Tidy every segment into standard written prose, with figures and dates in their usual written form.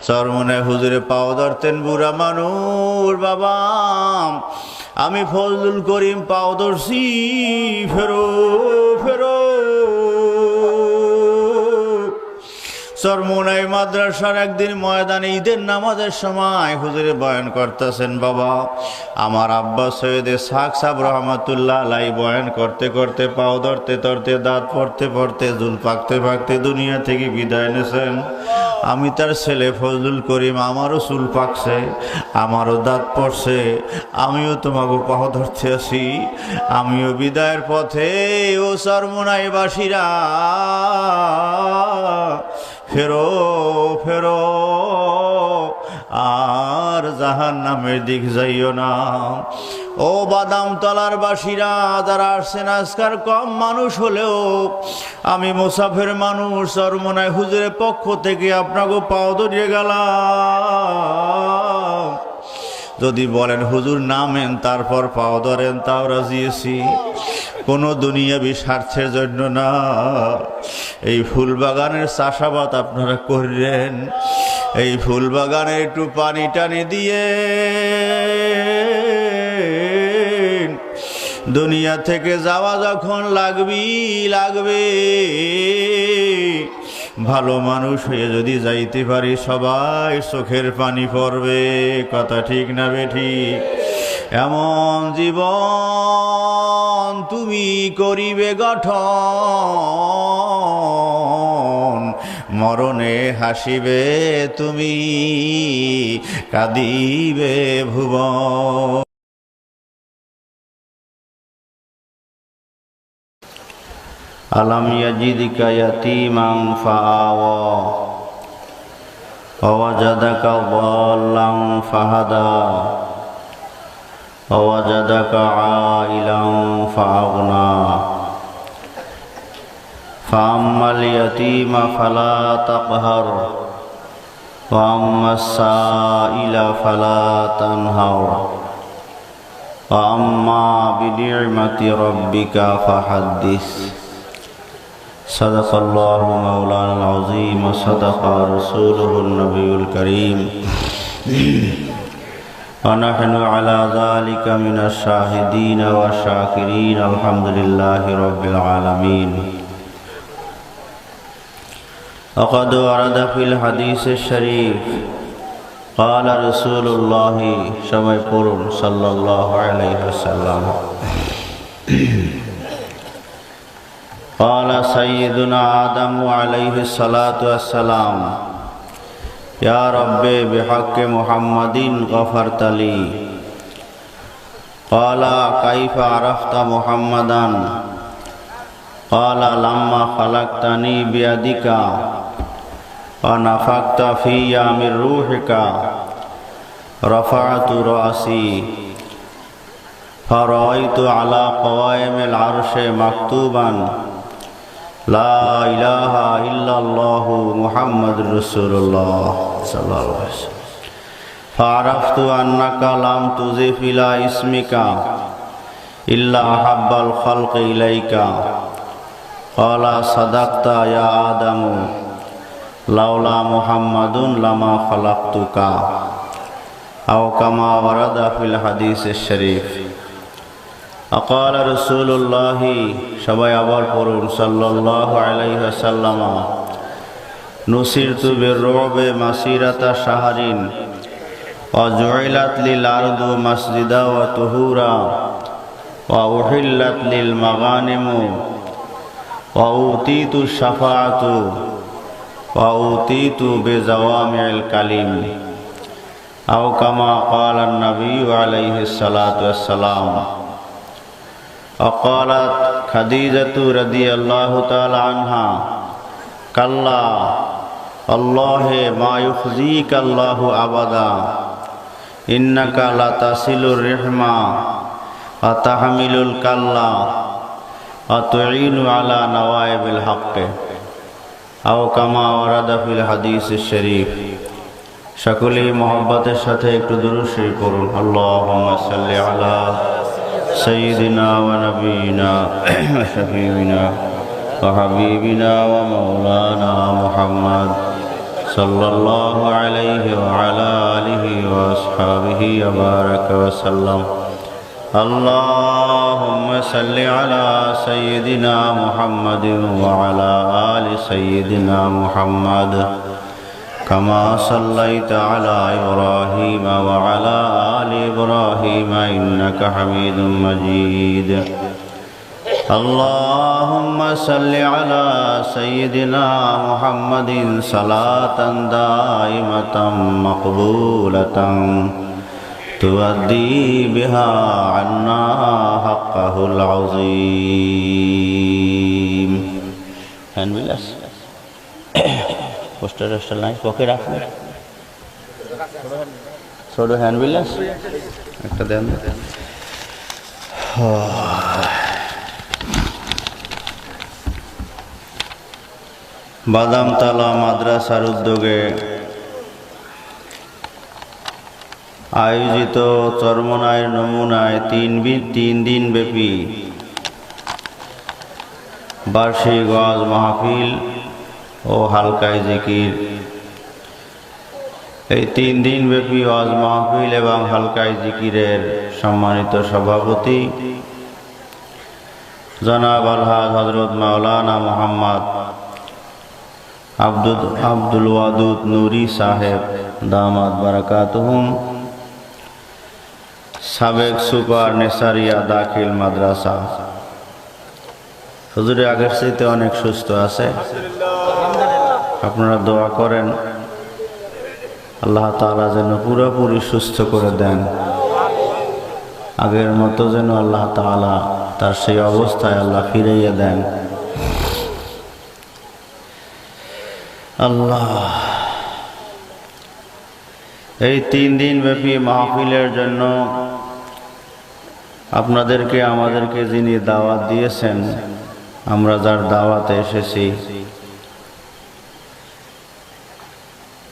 চরমনায় হুজুরে পাও ধরতেন, বুড়া মানুষ, বাবা আমি ফজলুল করিম পাও ধরছি, ফেরো ফেরো। চরমনাই মাদ্রাসার একদিন ময়দানে ঈদের নামাজের সময় হুজুরে বয়ান করতেছেন, বাবা আমার আব্বা সৈয়দ ইসহাক সাহেব রহমাতুল্লাহ আলাইহি বয়ান করতে করতে পাও ধরতে ধরতে দাঁত পড়তে পড়তে জুল পাকতে পাকতে দুনিয়া থেকে বিদায় নিয়েছেন। আমি তার ছেলে ফজলুল করিম, আমারও চুল পাকছে, আমারও দাঁত পড়ছে, আমিও তোমাকে পাও ধরতে আসি, আমিও বিদায়ের পথে। ও চরমনাই বাসীরা ফেরো ফেরো, আর জাহান্নামের দিক যাইও না। ও বাদাম তলার বাসীরা যারা আসছেন, আজকার কম মানুষ হলেও আমি মুসাফির মানুষ, চরমনাই হুজুরের পক্ষ থেকে আপনাকে পাও ধরিয়ে গেলাম। যদি বলেন হুজুর নামেন তারপর পাও ধরেন, তাও রাজি আছি, কোনো দুনিয়াবি স্বার্থের জন্য না। এই ফুল বাগানের চাষাবাদ আপনারা করলেন, এই ফুল বাগানে একটু পানি টানি দিয়ে দুনিয়া থেকে যাওয়া যখন লাগবে, ভালো মানুষ হয়ে যদি যাইতে পারি সবাই চোখের পানি পড়বে, কথা ঠিক না বেঠিক? এমন জীবন তুমি করিবে গঠন, মরণে হাসিবে তুমি, কাঁদিবে ভুবন। আলাম ইয়াজিদকা ইয়াতীমান ফাআওয়া ওয়া ওয়াজাদাকা দাল্লান ফাহাদা ওয়া ওয়াজাদাকা আইলান ফাআগনা ফাআম্মাল ইয়াতীমা ফালা তাকহার ওয়া আম্মাস সাইলা ফালা তানহার ওয়া আম্মা বিনি'মাতি রাব্বিকা ফাহাদ্দিস। সাদাকাল্লাহু মাওলানাল আযীম ওয়া সাদাকা রাসূলুহুন নবিয়্যুল কারীম ওয়া নাহনু আলা যালিকা মিনাশ শাহিদিন ওয়া শাকিরিন। আলহামদুলিল্লাহি রাব্বিল আলামিন। وقد ورد في الحديث الشريف قال رسول الله صلى الله عليه وسلم قال سيدنا آدم عليه الصلاة والسلام يا رب بحق محمد غفرت لي قال كيف عرفت محمدا قال لما خلقتني بيدك ونفخت في من روحك رفعت رأسي فرأيت على قوائم العرش مكتوبا لا إله إلا الله محمد رسول الله صلى الله عليه وسلم فعرفت أنك لم تضف إلى اسمك إلا أحب الخلق إليك قال صدقت يا آدم لولا محمد لما خلقتك أو كما ورد في الحديث الشريف أقال رسول الله সবাই আবার পড়ুন সাল্লাল্লাহু আলাইহি ওয়াসাল্লাম নুসিরতু বিররুবি মাসিরাতা শাহরিন ওয়া জুইলাত লিল আরদু মাসজিদা ওয়া তুহুরা ওয়া উহিল্লাত লিল মাগানিমু ওয়া উতিতু শাফাআতু ওয়া উতিতু বিজাওয়ামিল কালিম আও কামা ক্বালা an-নবী আলাইহিস সালাতু ওয়াস সালাম। وقالت خديجة رضي الله تعالى عنها كلا الله ما يخزيك الله أبدا إنك لتصل الرحم وتحمل الكلا وتعين على نوائب الحق أو كما ورد في الحديث الشريف। সকলেই মহব্বতের সাথে একটু দুরূদ শরীফ পড়ুন। আল্লাহুম্মা সাল্লি আলা سيدنا ونبينا وشفيعنا وحبيبنا ومولانا محمد সাল্লাল্লাহু আলাইহি ওয়া আলা আলিহি ওয়া আসহাবিহি ওয়া বারাকা ওয়া সাল্লাম। আল্লাহুম্মা সাল্লি আলা সাইয়্যিদিনা মুহাম্মাদিন ওয়া আলা আলি সাইয়্যিদিনা মুহাম্মাদ কামা সাল্লাইতা আলা ইব্রাহিম ওয়া আলা আলি ইব্রাহিম ইন্নাকা হামিদুম মাজিদ। اللهم صل على سيدنا محمد صلاة دائمة مقبولة تؤدي بها عنا حقه العظيم. হ্যান্ড বিলাস পোস্টার নাই পকে রাখবেন, ছোট হ্যান্ড বিলাস একটা দেন। বাদামতলা মাদ্রাসার উদ্যোগে আয়োজিত চরমনায়ের নমুনায় 3 দিন ব্যাপী বার্ষিক ওয়াজ মাহফিল ও হালকায় জিকির। এই 3 দিন ব্যাপী ওয়াজ মাহফিল এবং হালকায় জিকিরের সম্মানিত সভাপতি জনাব আলহাজ হযরত মাওলানা মোহাম্মদ আব্দুল ওয়াদুদ নুরি সাহেব দামাত বারাকাতুহুম, সাবেক সুপার নেসারিয়া দাখিল মাদ্রাসা। হুজুরে আগের চাইতে অনেক সুস্থ আছে, আপনারা দোয়া করেন আল্লাহ তাআলা যেন পুরোপুরি সুস্থ করে দেন, আগের মতো যেন আল্লাহ তাআলা তার সেই অবস্থায় আল্লাহ ফিরাইয়া দেন। আল্লাহ এই 3 দিন ব্যাপী মাহফিলের জন্য আপনাদেরকে আমাদেরকে যিনি দাওয়াত দিয়েছেন, আমরা যার দাওয়াতে এসেছি,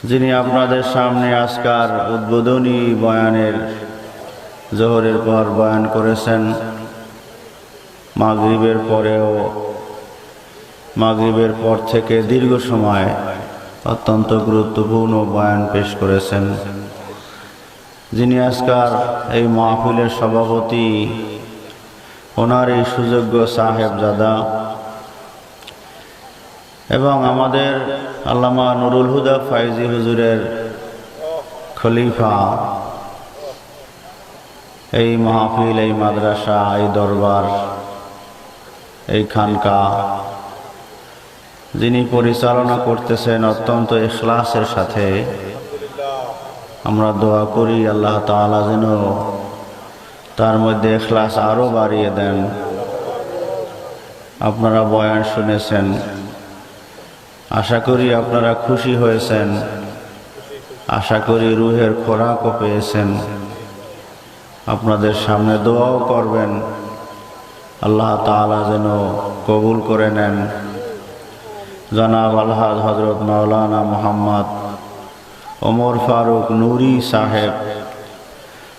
যিনি আপনাদের সামনে আজকার উদ্বোধনী বয়ানের জোহরের পর বয়ান করেছেন, মাগরিবের পর থেকে দীর্ঘ সময় অত্যন্ত গুরুত্বপূর্ণ বয়ান পেশ করেছেন, যিনি আজকার এই মাহফিলের সভাপতি, ওনার এই সুযোগ্য সাহেবজাদা এবং আমাদের আল্লামা নুরুল হুদা ফাইজি হুজুরের খলিফা। এই মাহফিল, এই মাদ্রাসা, এই দরবার, এই খানকা যিনি পরিচালনা করতেছেন অত্যন্ত ইখলাসের সাথে, আমরা দোয়া করি আল্লাহ তাআলা যেন তার মধ্যে ইখলাস আরো বাড়িয়ে দেন। আপনারা বয়ান শুনেছেন, আশা করি আপনারা খুশি হয়েছেন, আশা করি রুহের খোরাকও পেয়েছেন। আপনাদের সামনে দোয়াও করবেন আল্লাহ তাআলা যেন কবুল করে নেন। জনাব আলহাজ হযরত মাওলানা মোহাম্মদ ওমর ফারুক নুরি সাহেব,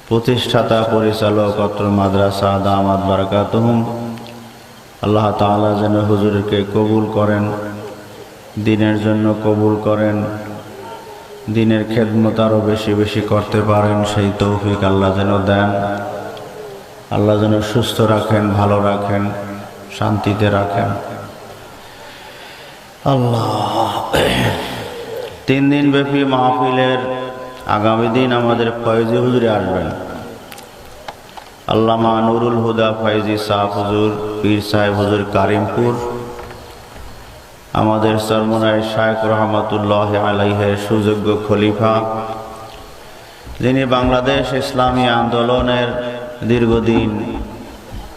প্রতিষ্ঠাতা পরিচালক অত্র মাদ্রাসা দামাত বারাকাতুহুম, আল্লাহ তাআলা যেন হুজুরকে কবুল করেন, দ্বীনের জন্য কবুল করেন, দ্বীনের খেদমত আরো বেশি বেশি করতে পারেন সেই তৌফিক আল্লাহ যেন দেন। আল্লাহ যেন সুস্থ রাখেন, ভালো রাখেন, শান্তিতে রাখেন। আল্লাহ 3 দিন ব্যাপী মাহফিলের আগামী দিন আমাদের ফয়েজি হুজুরে আসবেন আল্লামা নুরুল হুদা ফাইজি সাহেব হুজুর, পীর সাহেব হুজুর কারিমপুর, আমাদের চরমনায় শায়েখ রহমাতুল্লাহ আলাইহের সুযোগ্য খলিফা, যিনি বাংলাদেশ ইসলামী আন্দোলনের দীর্ঘদিন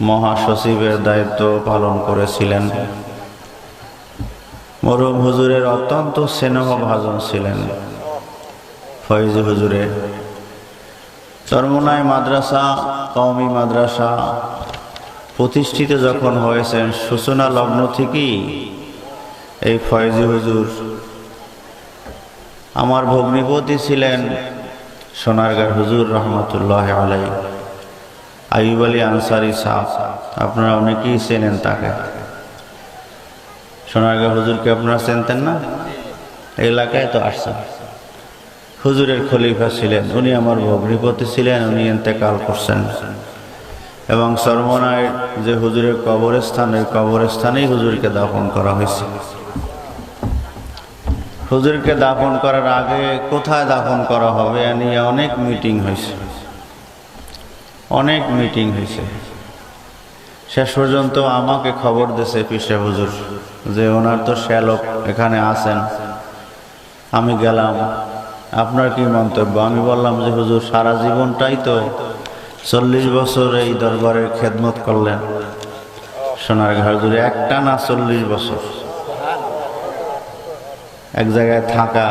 মহাসচিবের দায়িত্ব পালন করেছিলেন। মরহুম হুজুরের অত্যন্ত স্নেহভাজন ছিলেন ফয়েজি হুজুরে। চরমনায় মাদ্রাসা, কওমি মাদ্রাসা প্রতিষ্ঠিত যখন হয়েছেন, সূচনা লগ্ন থেকেই এই ফয়েজি হুজুর আমার ভগ্নিপতি ছিলেন সোনারগাঁর হুজুর রহমতুল্লাহ আলাইহি, আইয়ুব আলী আনসারী সাহেব। আপনারা অনেকেই চেনেন তাকে। সোনারগাঁর হুজুরকে আপনারা চিনতেন না? এই এলাকায় তো আসছেন। হুজুরের খলিফা ছিলেন, উনি আমার ভগ্নিপতি ছিলেন, উনি ইন্তেকাল করছেন। এবং চরমনায় যে হুজুরের কবরস্থানেই হুজুরকে দাফন করা হয়েছে। হুজুরকে দাফন করার আগে কোথায় দাফন করা হবে এ নিয়ে অনেক মিটিং হয়েছে, অনেক মিটিং হয়েছে। শেষ পর্যন্ত আমাকে খবর দিয়েছে পিসে হুজুর যে ওনার তো শ্যালক এখানে আছেন। আমি গেলাম, আপনার কি মন্তব্য? আমি বললাম যে হুজুর সারা জীবনটাই তো 40 বছর এই দরবারের খেদমত করলেন সোনারগাঁ জুড়ে, একটানা 40 বছর এক জায়গায় থাকা।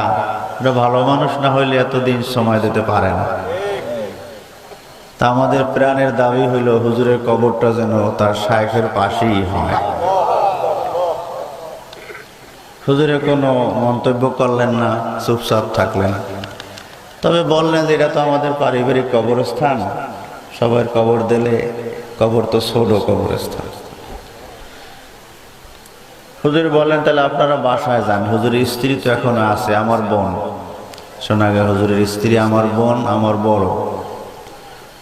এটা ভালো মানুষ না হইলে এতদিন সময় দিতে পারে না। তা আমাদের প্রাণের দাবি হইল হুজুরের কবরটা যেন তার শায়েখের পাশেই হয়। হুজুরে কোনো মন্তব্য করলেন না, চুপচাপ থাকলেন। তবে বললেন যে এটা তো আমাদের পারিবারিক কবরস্থান, সবার কবর দিলে কবর তো ছোট কবরস্থান। হুজুর বললেন তাহলে আপনারা বাসায় যান। হুজুরের স্ত্রী তো এখনো আছে, আমার বোন সোনাগাঁ হুজুরের স্ত্রী আমার বোন, আমার বড়।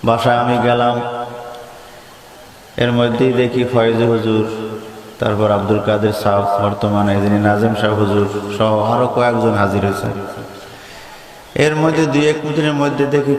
বাসায় আমি গেলাম, এর মধ্যেই দেখি ফয়েজ হুজুর, তারপর আব্দুল কাদের সাহেব, বর্তমানে যিনি নাজিম সাহেব হুজুর সহ আরো কয়েকজন হাজির হয়েছে। এর মধ্যে 2-1 মিনিটের মধ্যে দেখি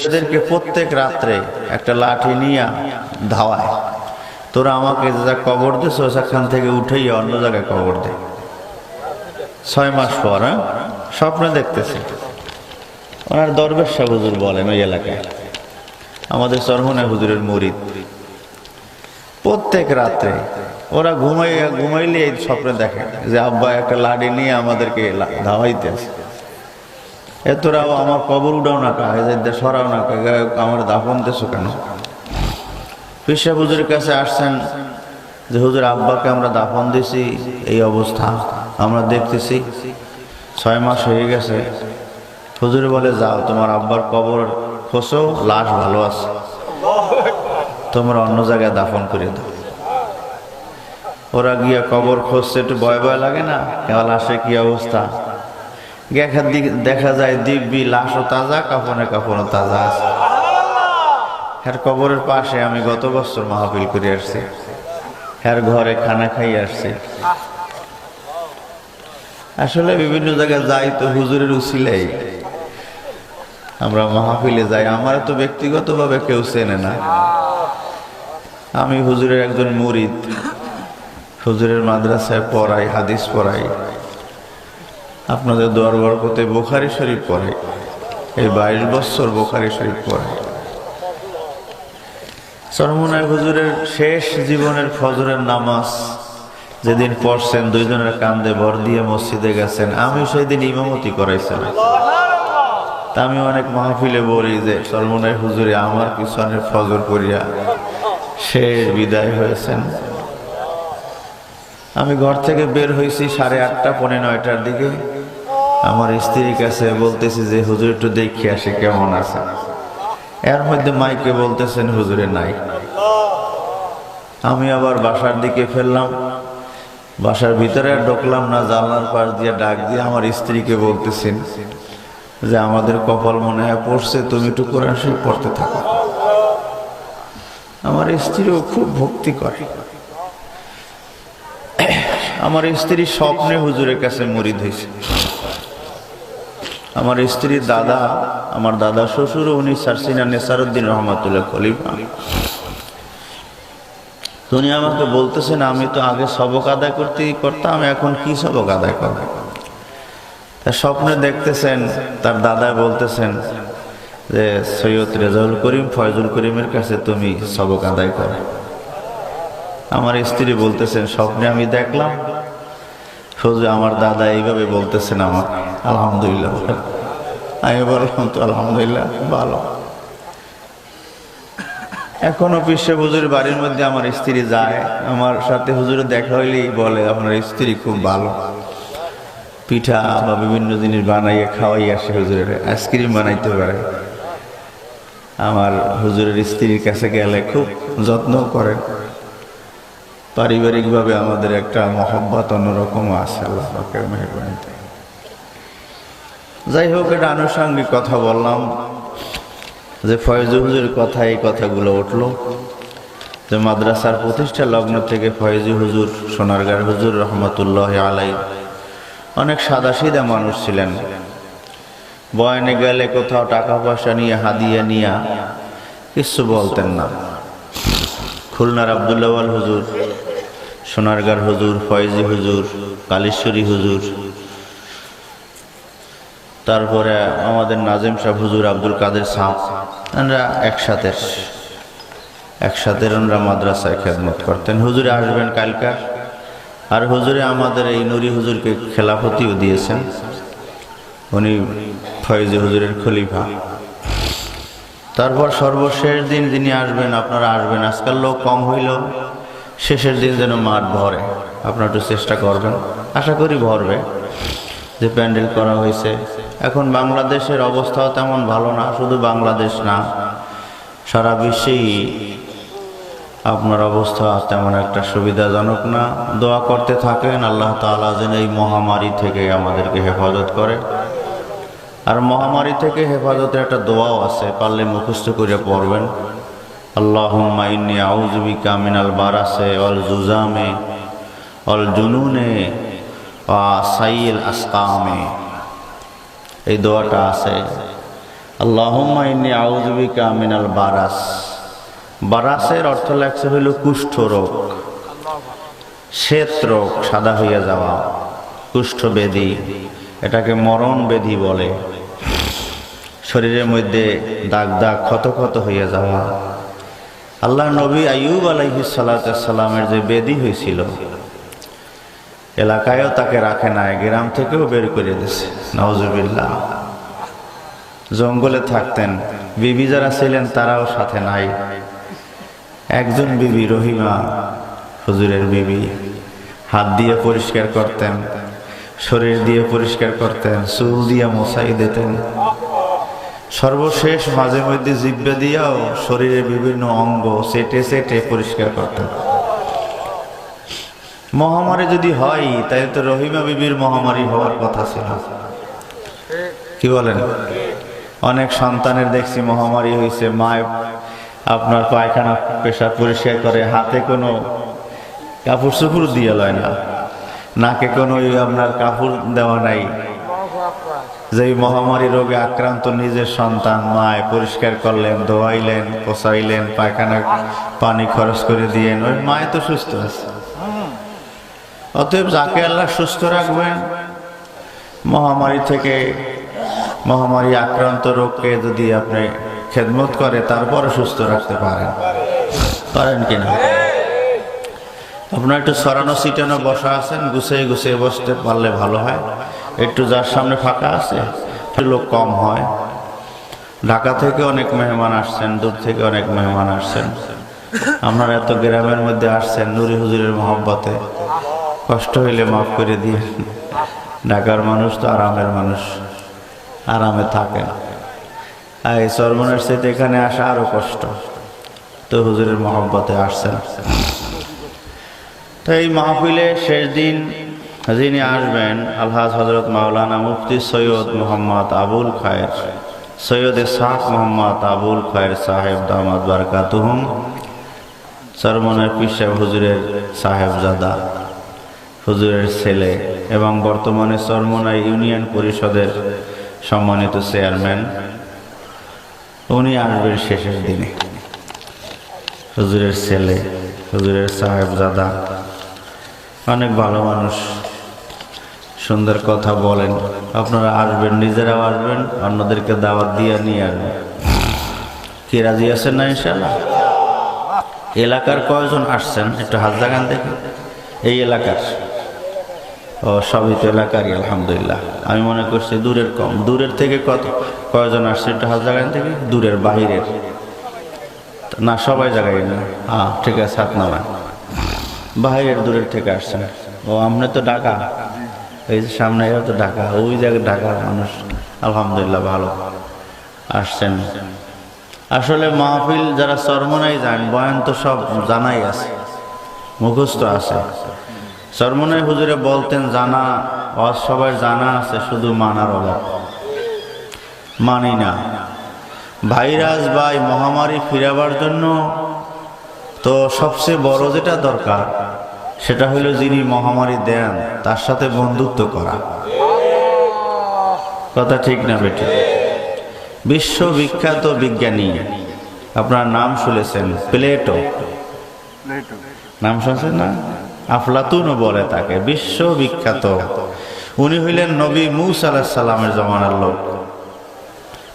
এদেরকে প্রত্যেক রাত্রে একটা লাঠি নিয়ে ধাওয়ায়, তোরা আমাকে যা কবর দিস সেখান থেকে উঠেই অন্য জায়গায় কবর দে। 6 মাস পর স্বপ্নে দেখতেছে। ওনার দরবেশ সাহেব হুজুর বলেন ওই এলাকায়, আমাদের চরমনায় হুজুরের মুরিদ। প্রত্যেক রাত্রে ওরা ঘুমাইলে এই স্বপ্নে দেখে যে আব্বা একটা লাঠি নিয়ে আমাদেরকে ধাওয়াইতে আছে। তোরাও আমার কবর উঠাও না কা, সরাও না কা, আমার দাফন দেছো কেন? পিসা হুজুরের কাছে আসছেন যে হুজুর আব্বাকে আমরা দাফন দিছি, এই অবস্থা আমরা দেখতেছি, 6 মাস হয়ে গেছে। হুজুর বলে যাও তোমার আব্বার কবর খোঁজো, লাশ ভালো আছে, তোমরা অন্য জায়গায় দাফন করে দাও। ওরা গিয়া কবর খুঁজছে, একটু ভয় ভয় লাগে না, লাশে কি অবস্থা। দেখা যায় দিব্যি লাশও তাজা, কাফনও তাজা আছে। হ্যার কবরের পাশে আমি গত বছর মাহফিল করে আসছি, হ্যার ঘরে খানা খাই আসছি। আসলে বিভিন্ন জায়গায় যাই তো হুজুরের উসিলাই আমরা মাহফিলে যাই। আমার তো ব্যক্তিগতভাবে কেউ চেনে না, আমি হুজুরের একজন মুরিদ, হুজুরের মাদ্রাসায় পড়াই, হাদিস পড়াই, আপনাদের দোয়ার বরকতে বুখারী শরীফ পড়াই, এই 22 বছর বুখারী শরীফ পড়াই। চরমনায় হুজুরের শেষ জীবনের ফজরের নামাজ যেদিন পড়ছেন দুইজনের কান্দে ভর দিয়ে মসজিদে গেছেন, আমি সেদিন ইমামতি করাইছিলাম। তা আমি অনেক মাহফিলে বলি যে সর্বনায় হুজুরে আমার পিছনে ফজর করিয়া শেষ বিদায় হয়েছেন। আমি ঘর থেকে বের হয়েছি 8:30 পৌনে 9টার দিকে। আমার স্ত্রীর কাছে বলতেছি যে হুজুর একটু দেখে আসে কেমন আছে। এর মধ্যে মাইকে বলতেছেন হুজুরে নাই। আমি আবার বাসার দিকে ফেললাম, বাসার ভিতরে আর ঢুকলাম না, জানলার পাশ দিয়ে ডাক দিয়ে আমার স্ত্রীকে বলতেছেন যে আমাদের কপাল মনে হয় পড়ছে, তুমি একটু কোরআন শরীফ পড়তে থাকো। আমার স্ত্রীও খুব ভক্তি করে। আমার স্ত্রী স্বপ্নে হুজুরের কাছে মুরিদ হয়েছে। আমার স্ত্রীর দাদা, আমার দাদা শ্বশুর, উনি সারসিনা নেসারউদ্দিন রহমাতুল্লাহ খলিফা। উনি আমাকে বলতেছেন আমি তো আগে সবক আদায় করতাম, এখন কি সবক আদায় করব? তার স্বপ্নে দেখতেছেন তার দাদা বলতেছেন যে সৈয়দ রেজাউল করিম ফয়জুল করিমের কাছে তুমি সবক আদায় করো। আমার স্ত্রী বলতেছেন স্বপ্নে আমি দেখলাম হুজুর আমার দাদা এইভাবে বলতেছেন আমার। আলহামদুলিল্লাহ। আমি বললাম তো আলহামদুলিল্লাহ ভালো। এখনো পিসে হুজুর বাড়ির মধ্যে আমার স্ত্রী যায়, আমার সাথে হুজুরে দেখা হইলেই বলে আপনার স্ত্রী খুব ভালো, পিঠা বা বিভিন্ন জিনিস বানাইয়ে খাওয়াই আসে হুজুরের, আইসক্রিম বানাইতে পারে। আমার হুজুরের স্ত্রীর কাছে গেলে খুব যত্ন করেন। পারিবারিকভাবে আমাদের একটা মহব্বত অন্যরকম আছে আল্লাহ পাকের মেহেরবানিতে। যাই হোক, এটা আনুষঙ্গিক কথা বললাম যে ফয়েজ হুজুরের কথা, এই কথাগুলো উঠলো যে মাদ্রাসার প্রতিষ্ঠা লগ্ন থেকে ফয়েজি হুজুর, সোনারগাঁর হুজুর রহমতুল্লাহ আলাই অনেক সাদাসিধা মানুষ ছিলেন। বয়ানে গেলে কোথাও টাকা পয়সা নিয়ে হাদিয়া নিয়ে কিছু বলতেন না। খুলনার আব্দুল্লাহ হুজুর, সোনারগাঁর হুজুর, ফয়েজি হুজুর, কালীশ্বরী হুজুর, তারপরে আমাদের নাজিম সাহেব হুজুর, আব্দুল কাদের সাহেব, আমরা একসাথে ওনারা মাদ্রাসায় খেদমত করতেন। হুজুরে আসবেন কালকার, আর হুজুরে আমাদের এই নুরি হুজুরকে খেলাফতিও দিয়েছেন। উনি ফয়েজি হুজুরের খলিফা। তারপর সর্বশেষ দিন যিনি আসবেন, আপনারা আসবেন, আজকাল লোক কম হইল, শেষের দিন যেন মাঠ ভরে, আপনারা একটু চেষ্টা করবেন। আশা করি ভরবে, যে প্যান্ডেল করা হয়েছে। এখন বাংলাদেশের অবস্থাও তেমন ভালো না, শুধু বাংলাদেশ না, সারা বিশ্বেই আপনার অবস্থা তেমন একটা সুবিধাজনক না। দোয়া করতে থাকেন আল্লাহ তাআলা যেন এই মহামারী থেকে আমাদেরকে হেফাজত করে। আর মহামারী থেকে হেফাজতের একটা দোয়াও আছে, পারলে মুখস্থ করে পড়বেন। আল্লাহুম্মা ইন্নী আউযু বিকা মিনাল বারাসে ওয়াল জুজামে ওয়াল জুনুনে ওয়া সাইয়িল আসকামে। এই দোয়াটা আছে, আল্লাহুম্মা ইন্নী আউযু বিকা মিনাল বারাস। বারাসের অর্থ লাগছে হইল কুষ্ঠ রোগ, শ্বেত রোগ, সাদা হইয়া যাওয়া, কুষ্ঠ ব্যাধি, এটাকে মরণ ব্যাধি বলে। শরীরের মধ্যে দাগ দাগ ক্ষত ক্ষত হইয়া যাওয়া। আল্লাহ নবী আইয়ুব আলাইহিস সালাতু সালামের যে ব্যাধি হয়েছিল, এলাকায়ও তাকে রাখে নাই, গ্রাম থেকেও বের করে দিয়েছে, নাউজুবিল্লাহ। জঙ্গলে থাকতেন, বিবি যারা ছিলেন তারাও সাথে নাই। একজন বিবি, রহিমা হুজুরের বিবি, হাত দিয়ে পরিষ্কার করতেন, শরীর দিয়ে পরিষ্কার করতেন, চুল দিয়ে মোছাই দিতেন। সর্বশেষ মাঝে মধ্যে জিহ্বা দিয়েও শরীরের বিভিন্ন অঙ্গ চেটে চেটে পরিষ্কার করতেন। মহামারী যদি হয় তাই তো রহিমা বিবির মহামারী হওয়ার কথা ছিল, কি বলেন? অনেক সন্তানের দেখছি মহামারী হয়েছে, মায় আপনার পায়খানা পেশাব পরিষ্কার করে, হাতে কোনো কাপড় চোপড় দিয়ে লয় না, নাকে কোনো আপনার কাপড় দেওয়া নাই। যে মহামারী রোগে আক্রান্ত নিজের সন্তান মায় পরিষ্কার করলেন, ধোয়াইলেন, পোছাইলেন, পায়খানা পানি খরচ করে দিয়েন, ওই মায় তো সুস্থ আছে। অতএব যাকে আল্লাহ সুস্থ রাখবেন, মহামারী থেকে, মহামারী আক্রান্ত রোগকে যদি আপনি খেদমত করে তারপরে সুস্থ রাখতে পারেন কিনা? আপনার একটু সরানো সিটানো বসা আছেন, গুছিয়ে গুছিয়ে বসতে পারলে ভালো হয়। একটু যার সামনে ফাঁকা আছে, লোক কম হয়। ঢাকা থেকে অনেক মেহমান আসছেন, দূর থেকে অনেক মেহমান আসছেন। আপনারা এত গ্রামের মধ্যে আসছেন নুরি হুজুরের মহব্বতে, কষ্ট হইলে মাফ করে দিয়ে। ঢাকার মানুষ তো আরামের মানুষ, আরামে থাকেন। এই চরমনের সাথে এখানে আসা আরো কষ্ট, তো হুজুরের মহব্বতে আসছেন। তো এই মাহফিলে শেষ দিন যিনি আসবেন আলহাজ হযরত মাওলানা মুফতি সৈয়দ মোহাম্মদ আবুল খায়ের, সৈয়দ ইসহাক মোহাম্মদ আবুল খায়ের সাহেব দামাত বারাকাতুহুম, চরমনের পীর সাহেব হুজুরের সাহেবজাদা, হুজুরের ছেলে এবং বর্তমানে চরমনাই ইউনিয়ন পরিষদের সম্মানিত চেয়ারম্যান। উনি আসবেন শেষের দিনে। হুজুরের ছেলে, হুজুরের সাহেবজাদা, অনেক ভালো মানুষ, সুন্দর কথা বলেন। আপনারা আসবেন, নিজেরাও আসবেন, অন্যদেরকে দাওয়াত দিয়ে নিয়ে আসবেন। কি রাজি আছেন না ইনশাআল্লাহ? এলাকার কয়জন আসছেন একটু হাত জাগান দেখি। এই এলাকার? ও, সবই তো এলাকারই আলহামদুলিল্লাহ। আমি মনে করছি দূরের কম। দূরের থেকে কয়জন আসছে একটু হাত জাগান দেখি। দূরের বাহিরের না, সবাই জায়গায় না। হ্যাঁ ঠিক আছে, হাত নামান। বাহিরের দূরের থেকে আসছেন। ও, আমরা তো ঢাকা, এই যে সামনে এরা তো ঢাকা, ওই জায়গায় ঢাকার মানুষ। আলহামদুলিল্লাহ ভালো আসছেন। আসলে মাহফিল যারা চরমনাই যান, বয়ান তো সব জানাই আছে, মুখস্থ আছে। চরমনাই হুজুরে বলতেন জানা ওয়াজ সবার জানা আছে, শুধু মানার অভাব, মানি না। ভাইরাস বা মহামারী ফিরাবার জন্য তো সবচেয়ে বড় যেটা দরকার সেটা হলো যিনি মহামারী দেন তার সাথে বন্ধুত্ব করা। কথা ঠিক না বেটি? বিশ্ববিখ্যাত বিজ্ঞানী, আপনার নাম শুনেছেন, প্লেটো, নাম শুনছেন না? আফলাতুনও বলে তাকে, বিশ্ববিখ্যাত। উনি হইলেন নবী মূসা আলাইহিস সালামের জমানার লোক।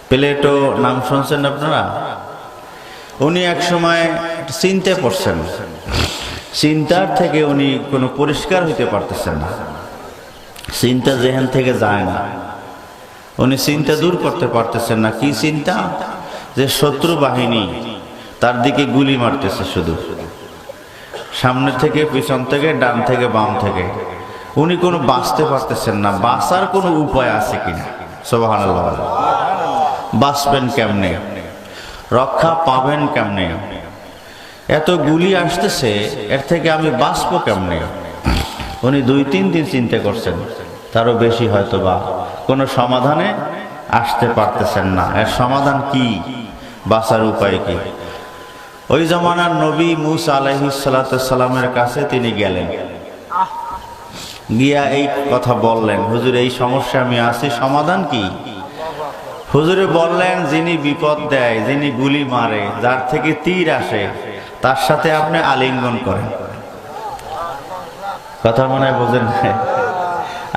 প্লেটো নাম শুনছেন আপনারা? উনি এক সময় চিন্তা পড়ছেন, চিন্তার থেকে উনি কোনো পরিষ্কার হইতে পারতেছেন না, চিন্তা যেখান থেকে যায় না। উনি চিন্তা দূর করতে পারতেছেন না। কি চিন্তা? যে শত্রু বাহিনী তার দিকে গুলি মারতেছে, শুধু সামনে থেকে, পিছন থেকে, ডান থেকে, বাম থেকে। উনি কোনো বাঁচতে পারতেছেন না, বাঁচার কোনো উপায় আছে কিনা। সুবহানাল্লাহ। বাঁচবেন কেমনে, রক্ষা পাবেন কেমনে? এত গুলি আসতেছে, এর থেকে আমি বাঁচবো কেমনে? উনি 2-3 দিন চিন্তা করছেন, তারও বেশি হয়তো, বা কোনো সমাধানে আসতে পারতেছেন না। এর সমাধান কি, বাঁচার উপায় কি? ওই জমানার নবী মূসা আলাইহিস সালামের কাছে তিনি গেলেন, গিয়া এই কথা বললেন, হুজুর এই সমস্যা আমি আছি, সমাধান কি? হুজুরে বললেন, যিনি বিপদ দেয়, যিনি গুলি মারে, যার থেকে তীর আসে, তার সাথে আপনি আলিঙ্গন করেন। কথা মনে হয় বোঝেন না?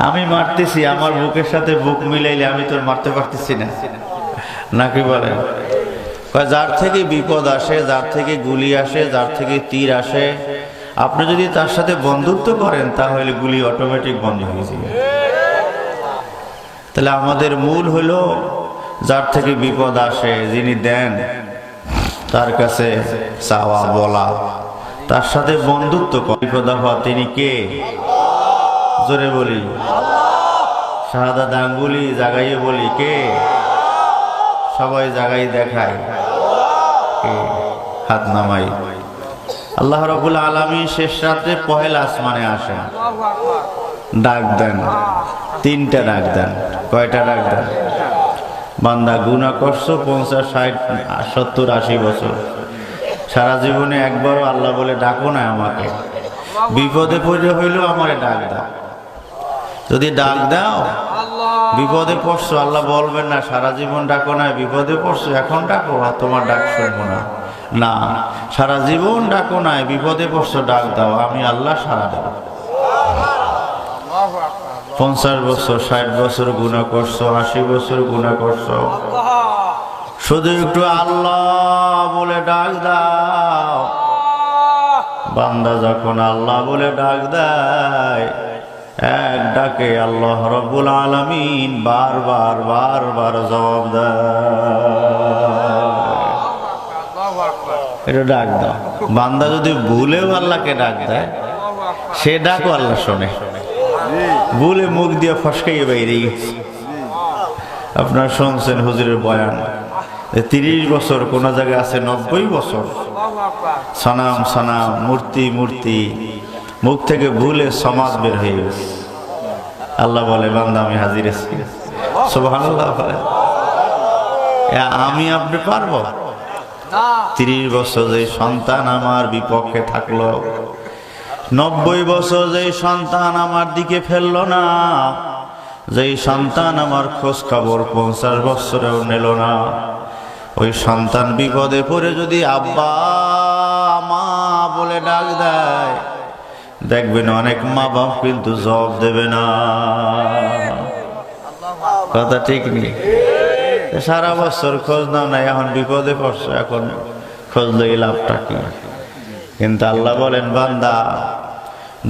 আমি মারতেছি, আমার বুকের সাথে বুক মিলাইলে আমি তোর মারতে পারতেছি না, নাকি বলেন? যার থেকে বিপদ আসে, যার থেকে গুলি আসে, যার থেকে তীর আসে, আপনি যদি তার সাথে বন্ধুত্ব করেন তাহলে গুলি অটোমেটিক বন্ধ হয়ে যাবে। তাহলে আমাদের মূল হলো যার থেকে বিপদ আসে, যিনি দেন, তার কাছে চাওয়া, বলা, তার সাথে বন্ধুত্ব করা। বিপদ হওয়া তিনি কে? জোরে বলি, শাহাদাত আঙ্গুলি জাগাইয়ে বলি কে? সবাই জাগাই দেখায় কে? হাত নামাই। আল্লাহ রাব্বুল আলামিন শেষ রাতে পহেলা আসমানে আসেন, ডাক দেন, 3টা ডাক দেন। কয়টা ডাক দেন? বান্দা গুনাহ করছো 50, 60, 70, 80 বছর, সারা জীবনে একবারও আল্লাহ বলে ডাকো না আমাকে। বিপদে পড়ে হইলেও আমারে ডাক দাও। যদি ডাক দাও, বিপদে পড়ছো, আল্লাহ বলবেন না সারা জীবন ডাকো না, বিপদে পড়ছো এখন ডাকো, তোমার ডাক শুনবো না। না, সারা জীবন ডাকো না, বিপদে পড়ছো, ডাক দাও, আমি আল্লাহ সারা দেব। 50 বছর, 60 বছর গুনাহ করছো, 80 বছর গুনাহ করছো, শুধু একটু আল্লাহ বলে ডাক দাও, বান্দা যখন আল্লাহ বলে ডাক দেয়, এক ডাকে আল্লাহ রব্বুল আলামিন বারবার বারবার জবাব দেয়। এটা ডাক দাও। বান্দা যদি ভুলেও আল্লাহকে ডাক দেয়, সে ডাকও আল্লাহ শোনে। ভুলে মুখ দিয়ে ফসকাইয়ে বাইরে গেছে। আপনারা শুনছেন হুজুরের বয়ান, 30 বছর, কোন জায়গায় আছে 90 বছর সনাম সনাম মূর্তি মূর্তি, মুখ থেকে ভুলে সমাজ বের হয়ে গেছে। আল্লাহ বলে বান্দা আমি হাজির আছি। সুবহানাল্লাহ। আমি আপনি পারবো? 30 বছর যে সন্তান আমার বিপক্ষে থাকলো, 90 বছর যে সন্তান আমার দিকে ফেললো না, যেই সন্তান আমার খোঁজ খবর 50 বছরেও নিল না, ওই সন্তান বিপদে পড়ে যদি আব্বা মা বলে ডাক দেয়, দেখবেন অনেক মা বাপ কিন্তু জবাব দেবে না। কথা ঠিক নেই? সারা বছর খোঁজ নাও না, এখন বিপদে পড়ছো, এখন খোঁজ লই লাভটা কি? কিন্তু আল্লাহ বলেন বান্দা,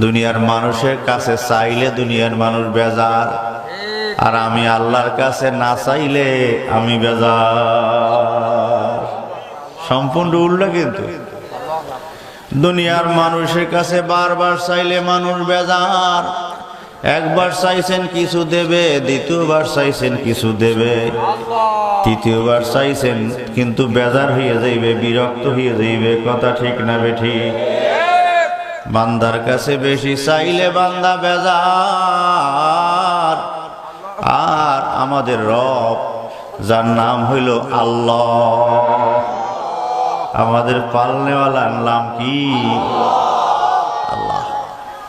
দুনিয়ার মানুষের কাছে চাইলে দুনিয়ার মানুষ বেজার, আর আমি আল্লাহর কাছে না চাইলে আমি বেজার। সম্পূর্ণ উল্টো। কিন্তু দুনিয়ার মানুষের কাছে বারবার চাইলে মানুষ বেজার। একবার চাইছেন কিছু দেবে, দ্বিতীয়বার চাইছেন কিছু দেবে, তৃতীয়বার চাইছেন কিন্তু বেজার হয়ে যাইবে, বিরক্ত হয়ে যাইবে। কথা ঠিক না বেঠিক? বান্দার কাছে বেশি চাইলে বান্দা বেজার। আর আমাদের রব, যার নাম হইল আল্লাহ, আমাদের পালনেওয়ালার নাম কি? আল্লাহ।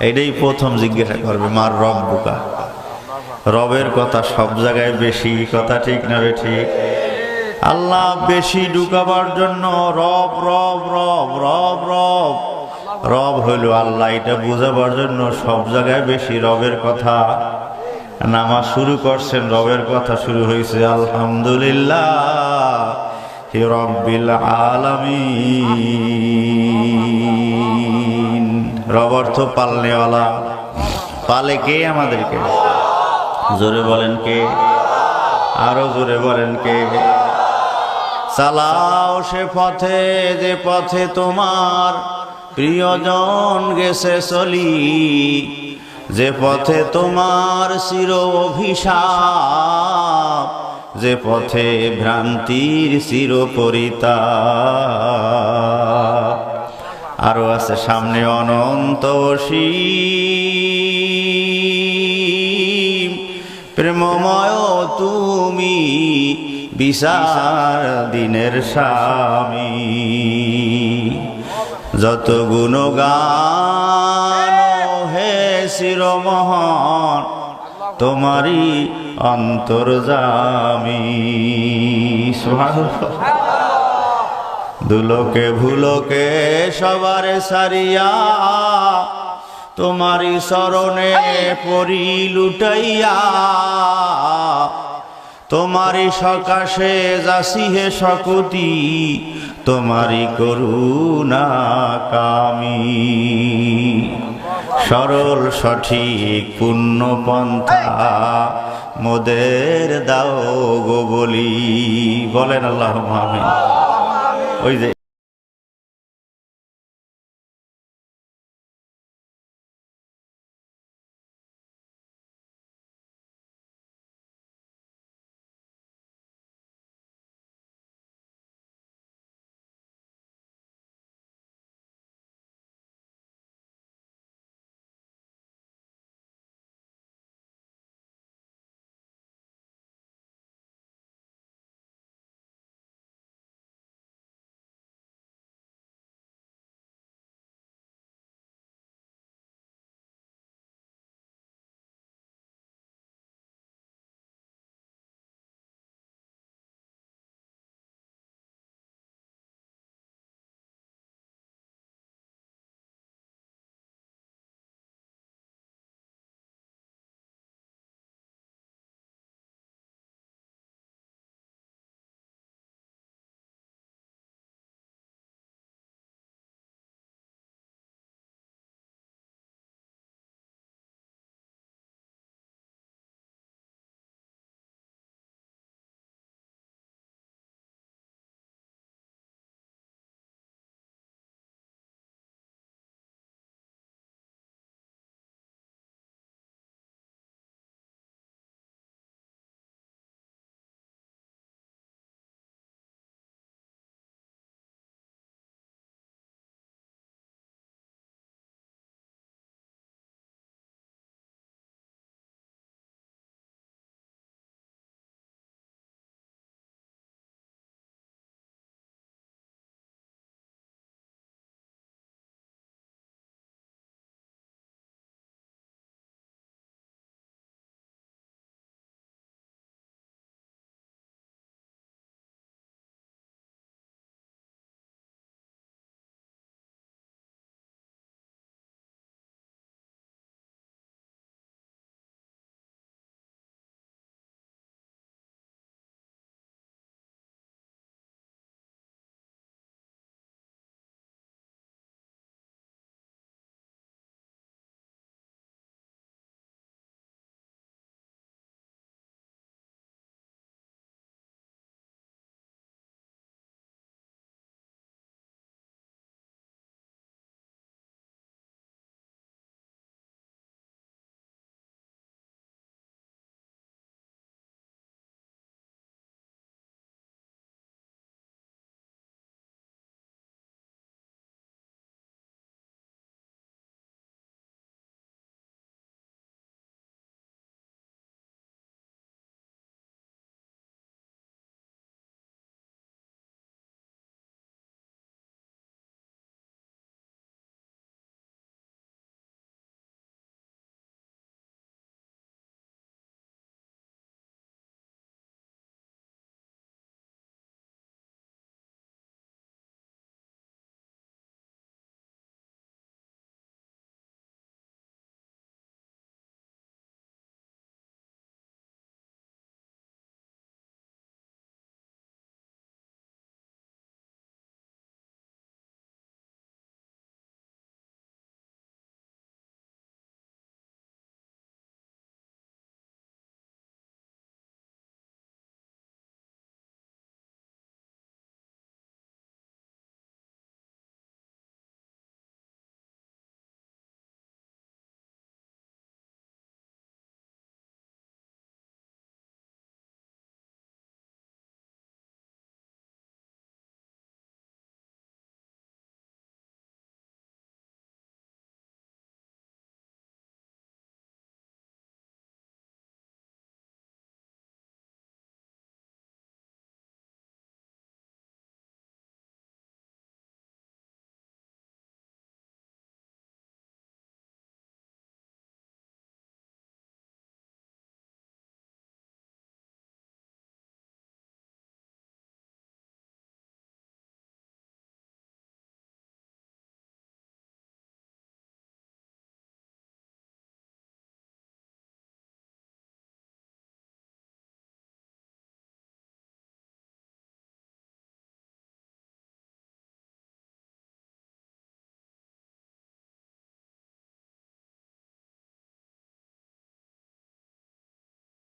এটাই প্রথম জিজ্ঞাসা করবে, মার রব বুকা। রবের কথা সব জায়গায় বেশি। কথা ঠিক না বেঠিক? আল্লাহ বেশি ঢুকাবার জন্য রব রব রব রব রব রব হইল আল্লাহ, এটা বুঝাবার জন্য সব জায়গায় বেশি রবের কথা। নামাজ শুরু করছেন, রবের কথা শুরু হয়েছে, আলহামদুলিল্লাহ রব্বিল আলামিন। রব অর্থ পালনেওয়ালা। পালে কে আমাদেরকে? জোরে বলেন কে? আরো জোরে বলেন কে? চালাও সে পথে, যে পথে তোমার প্রিয়জন গেছে চলি, যে পথে তোমার চির অভিশাপ, যে পথে ভ্রান্তির চির পরিতাপ। আরো আছে সামনে অনন্ত অসীম, প্রেমময় তুমি বিচার দিনের স্বামী। যত গুণগান হে চিরমহান, তোমারই অন্তর্যামী। সুবহানাল্লাহ। দুলোকে ভুলোকে সবারে সারিয়া, তোমারই শরণে পরি লুটাইয়া, তোমারই সকাশে যাসি হে শকুতি, তোমারই করুণা কামি। সরল সঠিক পূর্ণ পন্থা মোদের দাও গো বলি। বলেন আল্লাহুম্মা আমিন। ওই যে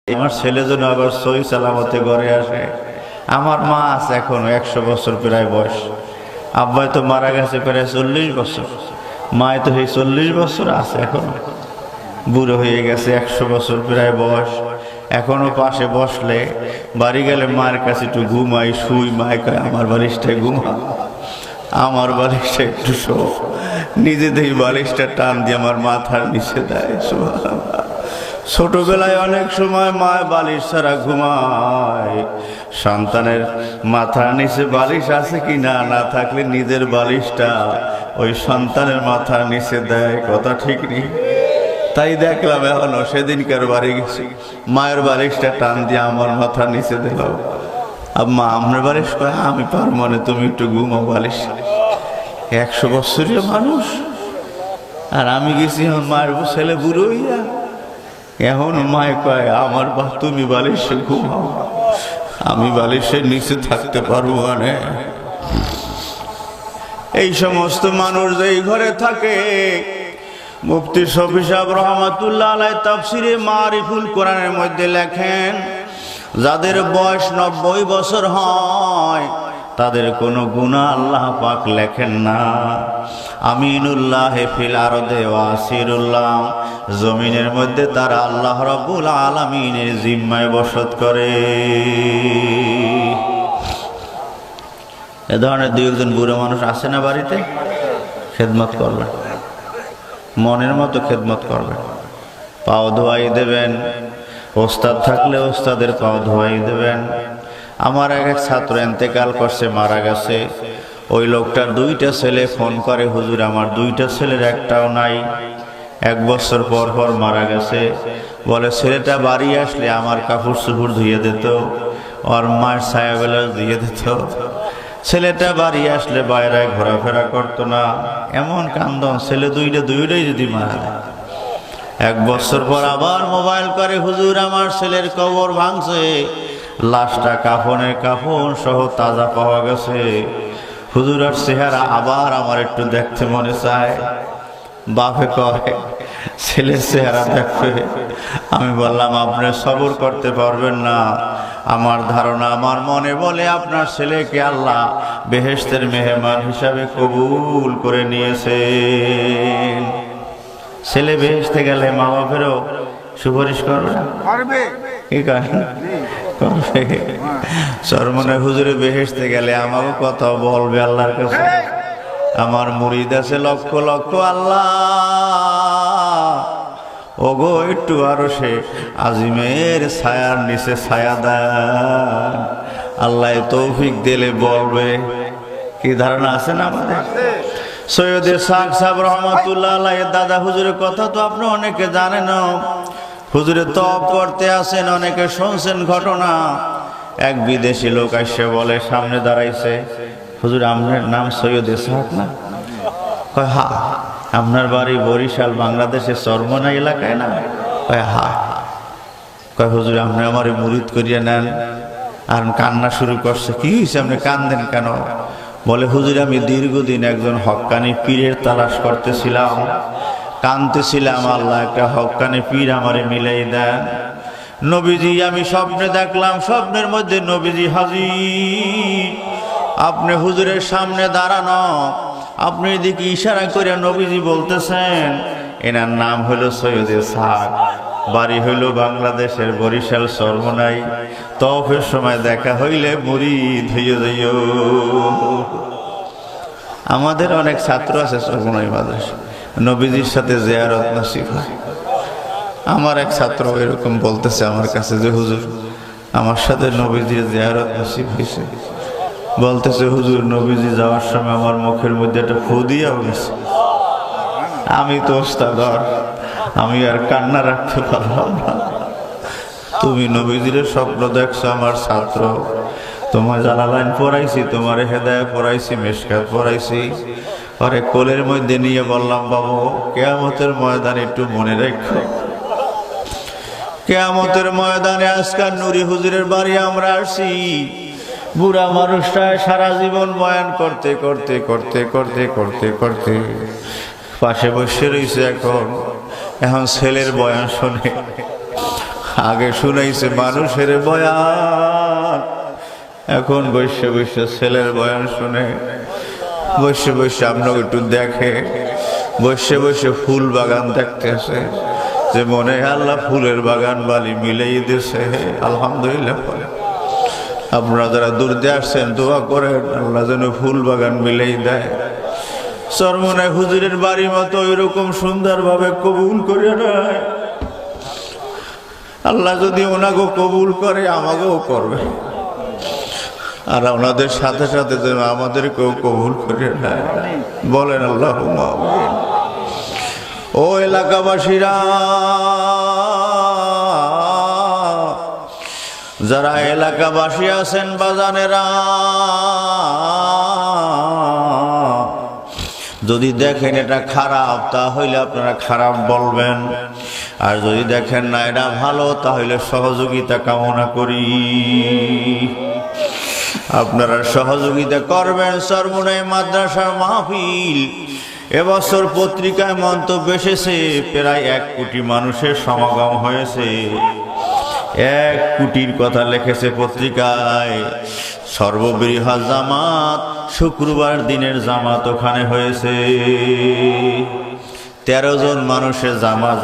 আমার ছেলে যেন আবার সহি সালামতে ঘরে আসে। আমার মা আছে এখনো 100 বছর প্রায় বয়স, আব্বাই তো মারা গেছে প্রায় 40 বছর, মায় তো সেই 40 বছর আছে, এখনো বুড়ো হয়ে গেছে, 100 বছর প্রায় বয়স। এখনো পাশে বসলে বাড়ি গেলে মায়ের কাছে একটু ঘুমাই, শুই, মায় কয় আমার বালিশটায় ঘুমা, আমার বালিশটা একটু শো। নিজে দেখি বালিশটা টান দিয়ে আমার মাথার নিচে দেয়। সুবহানাল্লাহ। ছোটবেলায় অনেক সময় মায় বালিশ ছাড়া ঘুমায়, সন্তানের মাথার নিচে বালিশ আছে কি না, না থাকলে নিজের বালিশটা ওই সন্তানের মাথার নিচে দেয়। কথা ঠিক নেই? তাই দেখলাম এখনো, সেদিনকার বাড়ি গেছি, মায়ের বালিশটা টান দিয়ে আমার মাথার নিচে দিল। মা আপনার বালিশ কয় আমি পারবো না, তুমি একটু ঘুমাও বালিশ। 100 বছরের মানুষ, আর আমি গেছি আমার মায়ের ছেলে বুড়ো হইয়া। এখন মায় কয় আমার তুমি বালিশে ঘুমাও, আমি বালিশের নিচে থাকতে পারবো না। এই সমস্ত মানুষ যেই ঘরে থাকে, মুফতি শফি সাহেব রহমাতুল্লাহ আলাইহি তাফসিরে মারিফুল কোরআনের মধ্যে লেখেন, যাদের বয়স 90 বছর হয় তাদের কোনো গুনাহ আল্লাহ পাক লেখেন না। আমিনুল্লাহ ফিল আরদে ওয়াসিরুল্লাহ, জমিনের মধ্যে তারা আল্লাহ রাব্বুল আলামিনের জিম্মায় বসত করে। এ ধরনের 2-1 বুড়ো মানুষ আছে না বাড়িতে? খেদমত করবেন, মনের মতো খেদমত করবেন, পাও ধোয়াই দেবেন, ওস্তাদ থাকলে ওস্তাদের পাও ধোয়াই দেবেন। আমার এক ছাত্র ইন্তেকাল করছে, মারা গেছে। ওই লোকটার 2টা ছেলে ফোন করে, হুজুর আমার 2টা ছেলের একটাও নাই, 1 বছর পর পর মারা গেছে। বলে ছেলেটা বাড়ি আসলে আমার কাপড় চোপড় ধুয়ে দিত, ওর মায়ের ছায়াবেলা ধুয়ে দিত। ছেলেটা বাড়ি আসলে বাইরে ঘোরাফেরা করতো না, এমন কান্দন। ছেলে দুইটাই যদি মারা যায়। 1 বছর পর আবার মোবাইল করে, হুজুর আমার ছেলের কবর ভাঙছে, লাশটা কাফনের কাফন সহ তাজা পাওয়া গেছে। হুজুর আর চেহারা আবার আমার একটু দেখতে মনে চায়। বাপে কয় ছেলের চেহারা দেখবে। আমি বললাম আপনি সবর করতে পারবেন না। আমার ধারণা, আমার মনে বলে আপনার ছেলেকে আল্লাহ বেহেশতের মেহমান হিসাবে কবুল করে নিয়েছেন। ছেলে বেহেশতে গেলে মা বাপেরও সুপারিশ করবে না? কি করবে? চরমনে হুজুরে বেহেশতে গেলে আমাকে কথা বলবে আল্লাহর কাছে। আমার মুরিদ আছে লক্ষ লক্ষ, আল্লাহ ওগো একটু আরো সে আজিমের ছায়ার নিচে ছায়া দেন। আল্লাহ তৌফিক দিলে বলবে। কি ধারণা আছে না আমাদের? সৈয়দ ইসহাক সাহেব রহমাতুল্লাহ আলাইহির দাদা হুজুরের কথা তো আপনি অনেকে জানেন। হুজুরে তপ করতে আসেন, অনেকে শুনছেন ঘটনা। এক বিদেশি লোক এসে বলে, সামনে দাঁড়াইছে, হুজুর আপনার নাম সৈয়দ ইসহাক না? কয় হা। আপনার বাড়ি বরিশাল বাংলাদেশের চরমনা এলাকায় না? কয় হা। কয় হুজুর আপনি আমার মুরিদ করিয়া নেন। আর কান্না শুরু করছে। কি হয়েছে, আপনি কান্দেন কেন? বলে হুজুর আমি দীর্ঘদিন একজন হক্কানি পীরের তালাশ করতেছিলাম, কাঁদতেছিলাম, আল্লাহ একটা হক্কানি পীর আমারে মিলাই দেন। নবীজি আমি স্বপ্নে দেখলাম, স্বপ্নের মধ্যে নবীজি হাজির, আপনি হুজুরের সামনে দাঁড়ানো, আপনি এদিকে ইশারা করে নবীজি বলতেছেন এনার নাম হলো সৈয়দ ইসহাক, বাড়ি হইল বাংলাদেশের বরিশাল চরমনাই। তফের সময় দেখা হইলে মুরিদ হইয়া যাইও। আমাদের অনেক ছাত্র আছে চরমনাই মাদ্রাসা, নবীজির সাথে জিয়ারত নসিব হয়। আমার এক ছাত্র এরকম বলতেছে আমার কাছে যে হুজুর আমার সাথে নবীজির জিয়ারত নসিব হয়েছে। বলতেছে হুজুর নবীজি যাওয়ার সময় আমার মুখের মধ্যে একটা ফু দিয়াও গেছে। আমি তো ওস্তাদ, আমি আর কান্না রাখতে পারলাম না। তুমি নবীজির স্বপ্ন দেখছো আমার ছাত্র, তোমার জালালাইন পড়াইছি, তোমার হেদায়েত পড়াইছি, মিশকাত পড়াইছি। পরে কোলের মধ্যে নিয়ে বললাম বাবু কিয়ামতের ময়দানে একটু মনে রেখো, কিয়ামতের ময়দানে আজকাল নুরি হুজুরের বাড়ি আমরা আসছি। বুড়া মানুষটা সারা জীবন বয়ান করতে করতে করতে করতে করতে করতে পাশে বসে রয়েছে। এখন ছেলের বয়ান শোনে, আগে শুনাইছে মানুষের বয়ান, এখন বসে বসে ছেলের বয়ান শুনে, বসে বসে আপনাকে একটু দেখে, বসে বসে ফুল বাগান দেখতেছে, যে মনে হয় আল্লাহ ফুলের বাগান বালি মিলেই দিছে। আলহামদুলিল্লাহ। আপনারা যারা দূর দিয়ে আসছেন দোয়া করেন আল্লাহ যেন ফুল বাগান মিলেই দেয়। চরমনায় হুজুরের বাড়ির মতো ওইরকম সুন্দরভাবে কবুল করে নেয়। আল্লাহ যদি ওনাকেও কবুল করে আমাকেও করবে, আর ওনাদের সাথে সাথে যেন আমাদেরকেও কবুল করে নেয়। বলেন আল্লাহুম্মা আমিন। ও এলাকাবাসীরা, যারা এলাকাবাসী আছেন বাজানেরা, যদি দেখেন এটা খারাপ তাহলে আপনারা খারাপ বলবেন, আর যদি দেখেন না এটা ভালো তাহলে সহযোগিতা কামনা করি। আপনারা সহযোগিতা করবেন। চরমনাই মাদ্রাসার মাহফিল এবছর পত্রিকায় মন্তব্য এসেছে, প্রায় 1 কোটি মানুষের সমাগম হয়েছে। 1 কোটির কথা লিখেছে পত্রিকায়। সর্ববৃহৎ জামাত শুক্রবার দিনের জামাত ওখানে হয়েছে। 13 জন মানুষের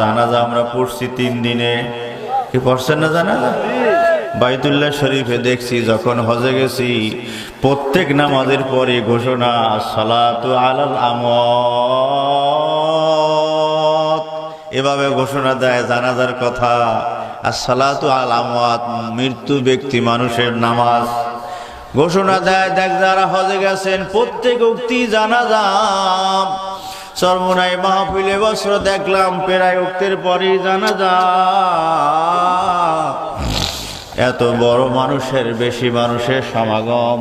জানাজা আমরা পড়ছি 3 দিনে। কি পড়ছেন না জানাজা? বাইতুল্লাহ শরীফে দেখছি, যখন হজে গেছি প্রত্যেক নামাজের পরে ঘোষণা, সালাতু আলাল আমওয়াত, এভাবে ঘোষণা দেয় জানাজার কথা। আর সালাতু আলাল আমওয়াত, মৃত্যু ব্যক্তি মানুষের নামাজ ঘোষণা দেয়। দেখ যারা হজে গেছেন প্রত্যেক উক্তি জানাজা। চরমনাই মাহফিলে বছর দেখলাম প্রায় উক্তের পরেই জানাজা। এত বড় মানুষের, বেশি মানুষের সমাগম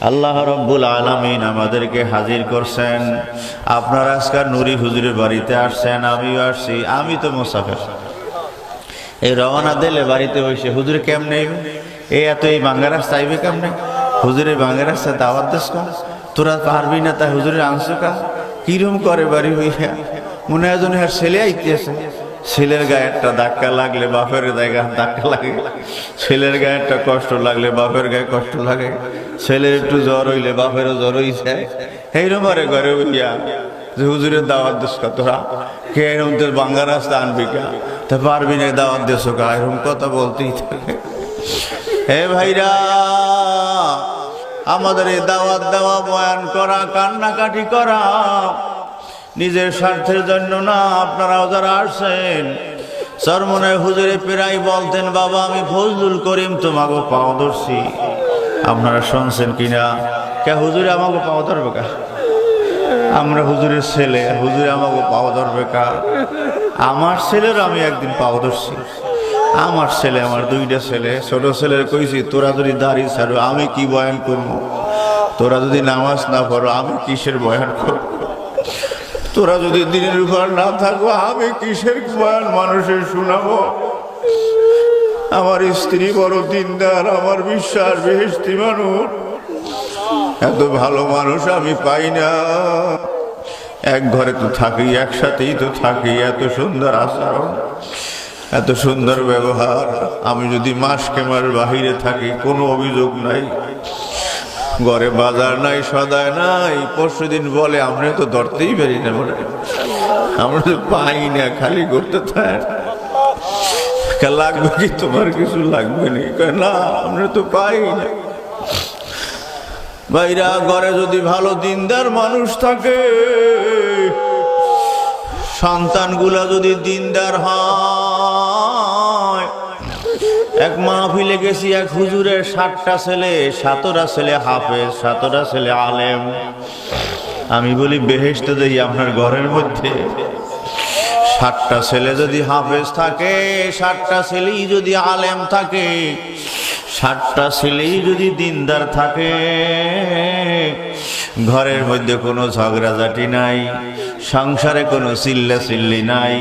আল্লাহ রব্বুল আলামিন আমাদেরকে হাজির করছেন। আপনারা আজকাল নুরি হুজুরের বাড়িতে আসছেন, আমিও আসছি। আমি তো মুসাফির, এই রওনা দিলে বাড়িতে বসে হুজুর কেমনে এই বাঙ্গা রাস্তা আইবে কেমনে? হুজুরের বাঙ্গা রাস্তা দাওয়াত দেশ কম, তোরা পারবি না, তাই হুজুরের আনছো কাজ। কিরম করে বাড়ি হইয়া মনে হয় যেন আর ছেলে আইতেছে। ছেলের গায়ে একটা ধাক্কা লাগলে বাপের জায়গা ধাক্কা লাগে, ছেলের গায়ে একটা কষ্ট লাগলে বাপের গায়ে কষ্ট লাগে, ছেলের একটু জ্বর হইলে বাপেরও জ্বর হইছে। এইরকম আরে ঘরে হইয়া যে হুজুরের দাওয়াত দেশ তোরা কে এরকম তোর বাঙ্গা রাস্তা আনবি কা, তা পারবি না দাওয়াত দেশ কা, এরকম কথা বলতেই থাকে। হে ভাইরা, আমাদের এই দাওয়াত দেওয়া, বয়ান করা, কান্নাকাটি করা নিজের স্বার্থের জন্য না। আপনারাও যারা আসছেন, চরমনাই হুজুরে প্রায় বলতেন, বাবা আমি ফজলুল করিম তোমাকে পাও ধরছি। আপনারা শুনছেন কিনা? কে হুজুরে আমাকে পাও ধরবে কা? আমরা হুজুরের ছেলে, হুজুরে আমাকে পাও ধরবে কা? আমার ছেলের আমি একদিন পাও ধরছি। আমার ছেলে, আমার 2টা ছেলে, ছোট ছেলের কইছি তোরা যদি দাড়ি ছাড়ো আমি কি বয়ান করবো, তোরা যদি নামাজ না পড়ো আমি কিসের বয়ান করবো, তোরা যদি দিনের উপর না থাকবো আমি কিসের বয়ান মানুষের শোনাবো। আমার স্ত্রী বড় দিনদার, আমার বিশ্বাস বেহেশতি মানুষ, এত ভালো মানুষ আমি পাই না। এক ঘরে তো থাকি, একসাথেই তো থাকি, এত সুন্দর আচরণ, এত সুন্দর ব্যবহার। আমি যদি মাস কেমার বাহিরে থাকি কোনো অভিযোগ নাই, ঘরে বাজার নাই, সদায় নাই। পরশুদিন বলে আমরা তো ধরতেই পারি না, বলে আমরা তো পাই না, খালি করতে থাক। লাগবে কি তোমার? কিছু লাগবে না, আমরা তো পাই না। ভাইরা, ঘরে যদি ভালো দিনদার মানুষ থাকে, সন্তানগুলা যদি দিনদার হয়। এক মাহফিলে গেছি, এক হুজুরের 7টা ছেলে, 7টা ছেলে হাফেজ, 7টা ছেলে আলেম। আমি বলি বেহেশতে দেই আপনার ঘরের মধ্যে 7টা ছেলে যদি হাফেজ থাকে, 7টা ছেলেই যদি আলেম থাকে, 7টা ছেলেই যদি দিনদার থাকে, ঘরের মধ্যে কোনো ঝগড়াঝাটি নাই, সংসারে কোনো চিল্লাচিল্লি নাই,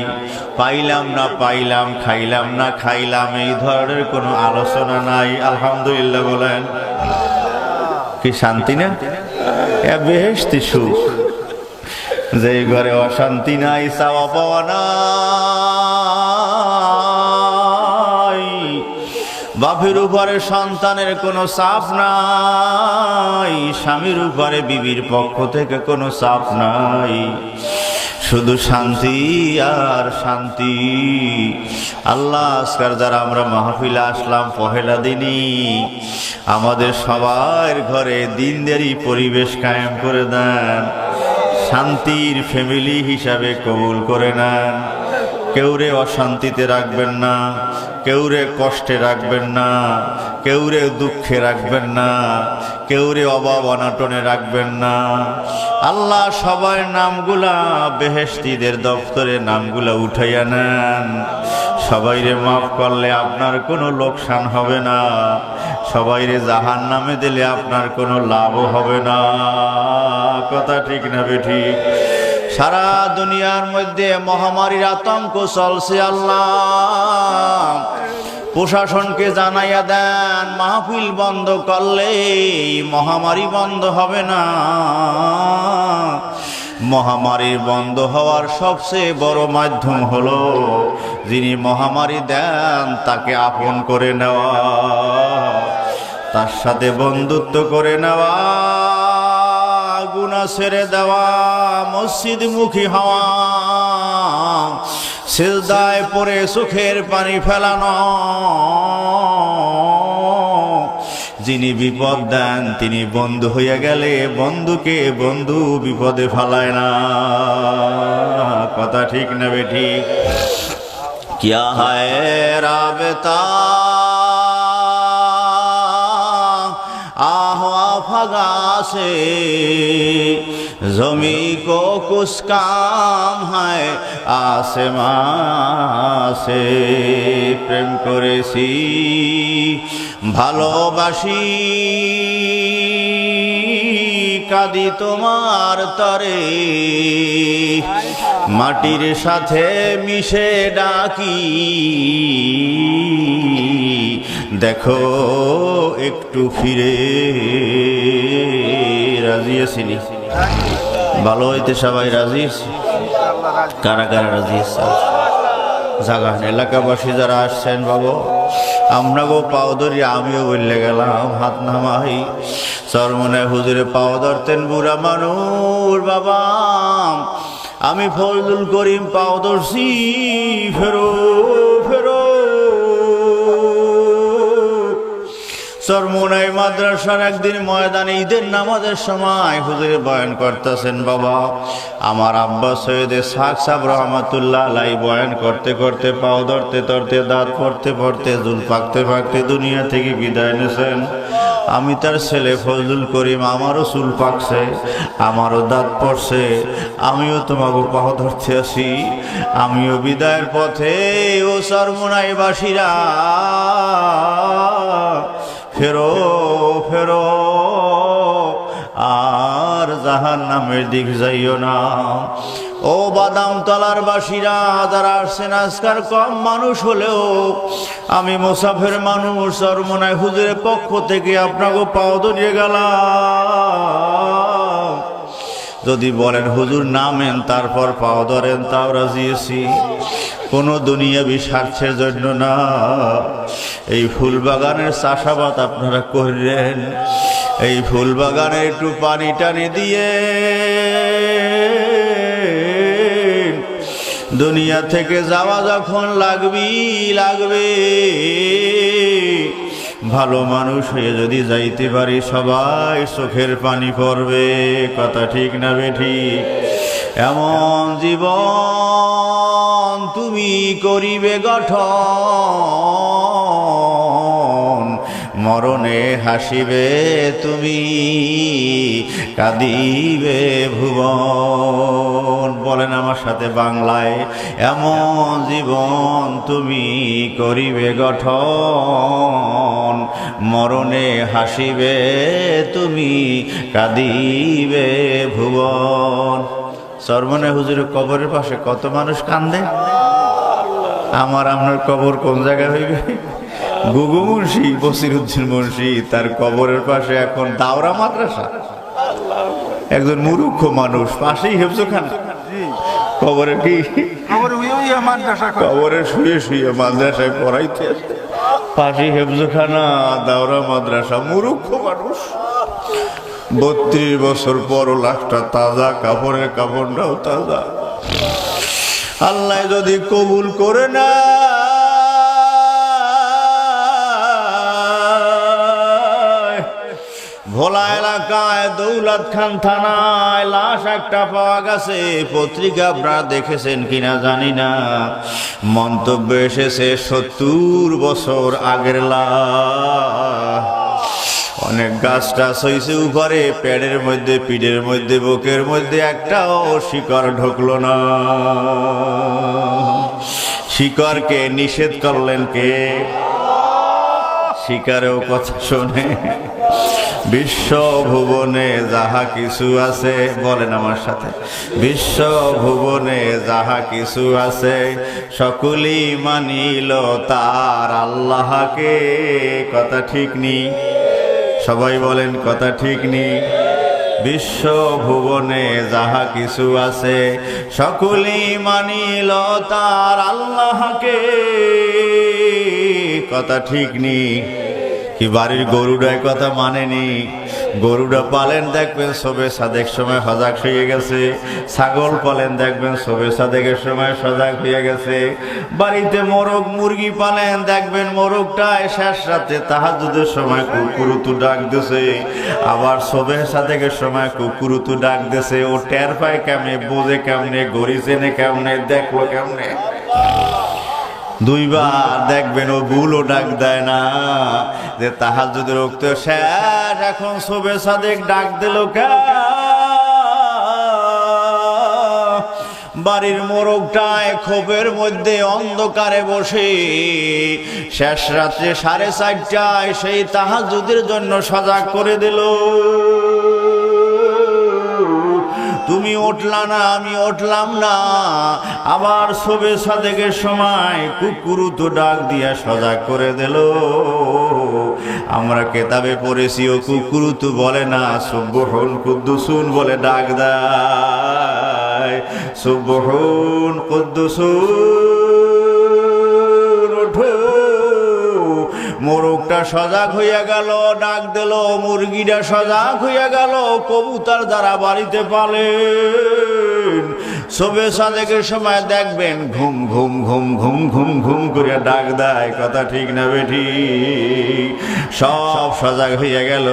পাইলাম না পাইলাম, খাইলাম না খাইলাম, এই ধরনের কোনো আলোচনা নাই। আলহামদুলিল্লাহ বলেন, কি শান্তি না? বেহেশতি সুখ। যে ঘরে অশান্তি নাই, চাওয়া পাওয়া নাই, বাপের উপরে সন্তানের কোনো চাপ নাই, স্বামীর উপরে বিবির পক্ষ থেকে কোনো চাপ নাই, শুধু শান্তি আর শান্তি। আল্লাহ আজকাল যারা আমরা মাহফিলে আসলাম পহেলা দিনই আমাদের সবার ঘরে দিনদেরই পরিবেশ কায়েম করে দেন, শান্তির ফ্যামিলি হিসাবে কবুল করে নেন। কেউরে অশান্তিতে রাখবেন না, কেউরে কষ্টে রাখবেন না, কেউরে দুঃখে রাখবেন না, কেউরে অভাব অনাটনে রাখবেন না। আল্লাহ সবার নামগুলা বেহেশতীদের দপ্তরে নামগুলা উঠাইয়া নেন। সবাইরে মাফ করলে আপনার কোনো লোকসান হবে না, সবাইরে জাহান্নামে দিলে আপনার কোনো লাভও হবে না। কথা ঠিক না বেঠিক? সারা দুনিয়ার মধ্যে মহামারীর আতঙ্ক চলছে। আল্লাহ প্রশাসনকে জানাইয়া দেন, মাহফিল বন্ধ করলে মহামারী বন্ধ হবে না। মহামারীর বন্ধ হওয়ার সবচেয়ে বড় মাধ্যম হলো যিনি মহামারী দেন তাকে আপন করে নেওয়া, তার সাথে বন্ধুত্ব করে নেওয়া, গুনাহ ছেড়ে দেওয়া, মসজিদ মুখী হওয়া, সিজদায় পড়ে চোখের পানি ফেলানো। যিনি বিপদ দেন তিনি বন্ধু হইয়া গেলে বন্ধুকে বন্ধু বিপদে ফেলায় না। কথা ঠিক না বেঠিক? क्या है राबता आहवा फगा से जमी को कुछ काम है आसमां से प्रेम करेছি ভালোবাসি কাঁদি তোমার তরে মাটির সাথে মিশে ডাকি দেখো একটু ফিরে। রাজি আছিনি? ভালো হইতে সবাই রাজি? কারা কারা রাজি আছে? জাগান এলাকাবাসী যারা আসছেন বাবু আমরা গো পাও ধরি, আমিও বললে গেলাম হাত নামাই। চরমনে হুজুরে পাও ধরতেন বুড়া মানুষ, বাবা আমি ফজলুল করিম পাও ধরছি, ফেরো ফেরো। চরমোনাই মাদ্রাসার একদিন ময়দানে ঈদের নামাজের সময় হুজুরে বয়ান করতেছেন। বাবা আমার আব্বা সৈয়দ ইসহাক সাহেব রহমাতুল্লাহ আলাইহি বয়ান করতে করতে পাও ধরতে ধরতে দাঁত পড়তে পড়তে জুল পাকতে পাকতে দুনিয়া থেকে বিদায় নিয়েছেন। আমি তার ছেলে ফজলুল করিম, আমারও চুল পাকছে, আমারও দাঁত পড়ছে, আমিও তোমাকে পাও ধরতে আসি, আমিও বিদায়ের পথে। ও চরমোনাই বাসীরা ফেরো ফেরো, আর জাহান্নামের দিক যাইও না। ও বাদাম তলার বাসীরা যারা আসছেন আজকাল কম মানুষ হলেও আমি মুসাফির মানুষ, চরমোনাই হুজুরের পক্ষ থেকে আপনাকে পাও ধরিয়ে গেলাম। যদি বলেন হুজুর নামেন তারপর পাও ধরেন তাও রাজি আছি, কোনো দুনিয়াবি স্বার্থের জন্য না। এই ফুল বাগানের চাষাবাদ আপনারা করলেন, এই ফুল বাগানে একটু পানি টানি দিয়ে দুনিয়া থেকে যাওয়া যখন লাগবে, ভালো মানুষ হয়ে যদি যাইতে পারি সবাই চোখের পানি পড়বে। কথা ঠিক না বেঠিক? এমন জীবন তুমি করিবে গঠন, মরণে হাসিবে তুমি, কাঁদিবে ভুবন। বলেন আমার সাথে বাংলায়, এমন জীবন তুমি করিবে গঠন, মরণে হাসিবে তুমি, কাঁদিবে ভুবন। চরমনে হুজুরের কবরের পাশে কত মানুষ কান্দে। আমার আপনার কবর কোন জায়গায় হইবে? গুগু মুন্সি, বসিরউদ্দিন মুন্সি, তার কবরের পাশে এখন দাওরা মাদ্রাসা। একজন মূর্খ মানুষ পাশেই হেফজখানা, কবরের কি কবরে শুয়ে শুয়ে মাদ্রাসায় পড়াইতে। পাশে হেফজখানা, দাওরা মাদ্রাসা, মূর্খ মানুষ। 32 বছর পর লাশটা তাজা, কাপড়ের কাপড়টাও তাজা। আল্লাহ যদি কবুল করে না, ভোলা এলাকায় দৌলত খান থানায় লাশ একটা পাওয়া গেছে। পত্রিকা আপনারা দেখেছেন কিনা জানি না, মন্তব্য এসেছে 70 বছর আগের লাশ। অনেক গাছ টাছ হয়েছে উপরে, পেটের মধ্যে, পিঠের মধ্যে, বুকের মধ্যে একটাও শিকড় ঢুকলো না। শিকড়কে নিষেধ করলেন কে? শিকারেও কথা শোনে। বিশ্ব ভুবনে যাহা কিছু আছে, বলেন আমার সাথে, বিশ্ব ভুবনে যাহা কিছু আছে সকলেই মানিল তার আল্লাহকে। কথা ঠিক নি? সবাই বলেন কথা ঠিক নি? বিশ্ব ভুবনে যাহা কিছু আছে সকলেই মানিল তার আল্লাহকে। কথা ঠিক নি? কি বাড়ির গরুটাই কথা মানেনি? গরুটা পালেন দেখবেন সবে সাদেক সময় সজাগ হয়ে গেছে। ছাগল পালেন দেখবেন সবে সাদেকের সময় সজাগ হয়ে গেছে। বাড়িতে মোরগ মুরগি পালেন দেখবেন মোরগটায় শেষ রাতে তাহাজ্জুদের সময় কুকুরুতু ডাক দিছে, আবার সবে সাদেকের সময় কুকুরুতু ডাক দিছে। ও টের পায় কেমনে, বোঝে কেমনে, গড়ি চেনে কেমনে, দেখলো কেমনে? দুইবার দেখবেন ও ভুলও ডাক দেয় না যে তাহাজ্জুদের ওয়াক্ত শেষ, এখন সবে সাদেক ডাক দিল কে? বাড়ির মোরগটায় খোপের মধ্যে অন্ধকারে বসে শেষ রাত্রে 4:30টায় সেই তাহাজ্জুদের জন্য সজাগ করে দিল। তুমি উঠলা না, আমি উঠলাম না। আবার সবে সাদেকের সময় কুকুরু তো ডাক দিয়া সজাগ করে দিল। আমরা কেতাবে পড়েছি ও কুকুরু তো বলে না, সুবহুন কুদ্দুসুন বলে ডাক দেয়। সুবহুন কুদ্দুসুন ওঠো। মোরগটা সজাগ হইয়া গেল, ডাক দিল। মুরগিটা সজাগ হইয়া গেল। কবুতর যারা বাড়িতে পালেন সবে সাদেকের সময় দেখবেন ঘুম ঘুম ঘুম ঘুম ঘুম ঘুম করে ডাক দেয়। কথা ঠিক না বেঠি? সব সজাগ হইয়া গেল।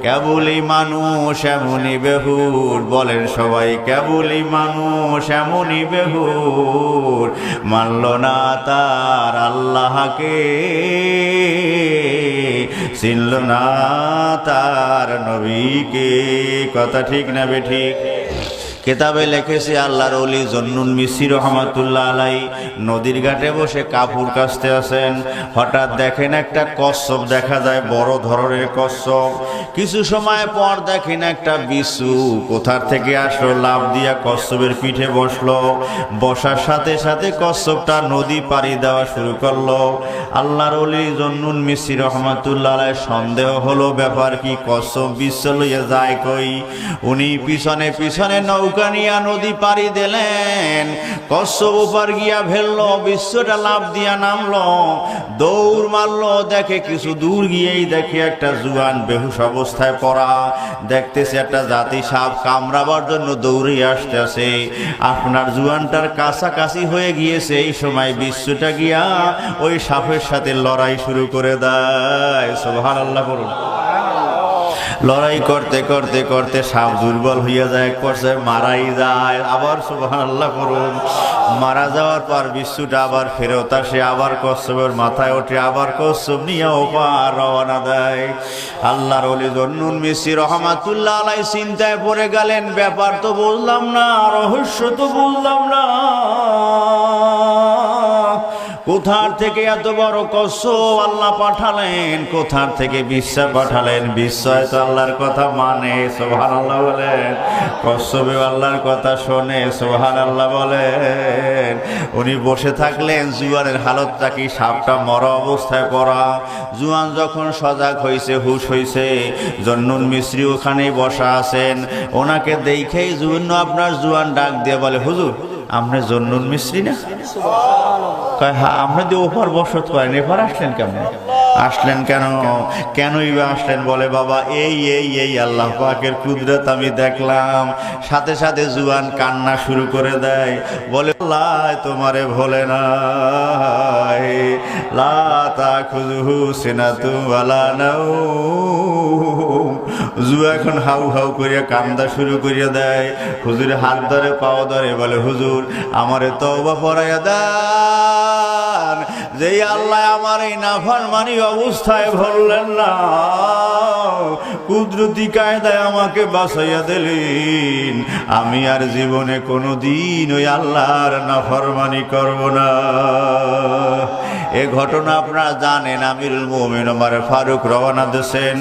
কেবলই মানুষ এমনই বেহুর, বলেন সবাই, কেবলই মানুষ এমনই বেহুর, মানল না তার আল্লাহকে, চিনল না তার নবীকে। কথা ঠিক না বেঠিক? কেতাবে লিখেছে আল্লাহর ওলি জন্নুন মিসরি রহমাতুল্লাহ আলাই নদীর ঘাটে বসে কাপড় কাচতে আছেন। হঠাৎ দেখেন একটা কচ্ছপ দেখা যায়, বড় ধরনের কচ্ছপ। কিছু সময় পর দেখেন একটা বিছু কোথার থেকে আসলো, লাফ দিয়া কচ্ছপের পিঠে বসলো। বসার সাথে সাথে কচ্ছপটা নদী পাড়ি দেওয়া শুরু করলো। আল্লাহর ওলি জন্নুন মিসরি রহমাতুল্লাহ আলাই সন্দেহ হলো, ব্যাপার কি, কচ্ছপ বিশ্ব লইয়া যায় কই? উনি পিছনে পিছনে নৌকা নিয়া নদী পাড়ি দিলেন। কচ্ছপ ওপার গিয়া ফেললো, বিশ্বটা লাফ দিয়া নামলো, দৌড় মারলো। দেখে কিছু দূর গিয়েই দেখে একটা জুয়ান বেহুশ অবস্থায় পড়া। দেখতেছে একটা জাতি সাপ কামড়াবার জন্য দৌড়ে আসতেছে। আপনার জুয়ানটার কাছাকাছি হয়ে গিয়েছে। এই সময় বিশ্বটা গিয়া ওই সাপের সাথে লড়াই শুরু করে দেয়। সুবহানাল্লাহ বলুন। লড়াই করতে করতে করতে সাপ দুর্বল হইয়া যায়, এক পর্যায়ে মারাই যায়। আবার সুবহানাল্লাহ করুন। মারা যাওয়ার পর বিশ্বটা আবার ফেরত আসে, আবার কচ্ছপের মাথায় ওঠে, আবার কচ্ছপ নিয়ে ওপার রওনা দেয়। আল্লাহর ওলি জন্নুন মিসরি রহমাতুল্লাহ আলাই চিন্তায় পড়ে গেলেন, ব্যাপার তো বুঝলাম না, রহস্য তো বুঝলাম না। কোথার থেকে এত বড় কচ্ছপ আল্লাহ পাঠালেন? কোথার থেকে বিশ্ব পাঠালেন? বিশ্বয় তো আল্লাহর কথা মানে, সুবহানাল্লাহ বলেন। কচ্ছপে আল্লাহর কথা শোনে, সুবহানাল্লাহ বলেন। উনি বসে থাকলেন, জুয়ানের হালতটা কি, সাপটা মরা অবস্থায় পড়া। জুয়ান যখন সজাগ হয়েছে, হুশ হয়েছে, জন্নুন মিসরি ওখানেই বসা আছেন। ওনাকে দেখেই জন্য আপনার জুয়ান ডাক দিয়ে বলে, হুজুর আপনি জন্নুন মিসরি না? কয় হ্যাঁ, আপনি যে ওপর বসত করেন, এবার আসলেন কেমন? আসলেন কেন? কেনই বা আসলেন? বলে বাবা এই আল্লাহ পাকের কুদরত আমি দেখলাম। সাথে সাথে জুয়ান কান্না শুরু করে দেয়, বলে আল্লাহ তোমারে ভোলে না, লা তাখুযুহু সিনাতুন ওয়ালা নাওম। জুয়া এখন হাউ হাউ করিয়া কান্দা শুরু করিয়া দেয়। হুজুরের হাত ধরে পাও ধরে বলে হুজুর আমারে তওবা পড়াইয়া দেন, যেই আল্লাহ আমার এই নাফরমানি অবস্থায় ভরলেন না, কুদরতি কায়দায় আমাকে বাঁচাইয়া দিলেন, আমি আর জীবনে কোনোদিন ওই আল্লাহর নাফরমানি করব না। এ ঘটনা আপনারা জানেন, আমিরুল মুমিনিন ওমর ফারুক রওনা দিয়েছেন।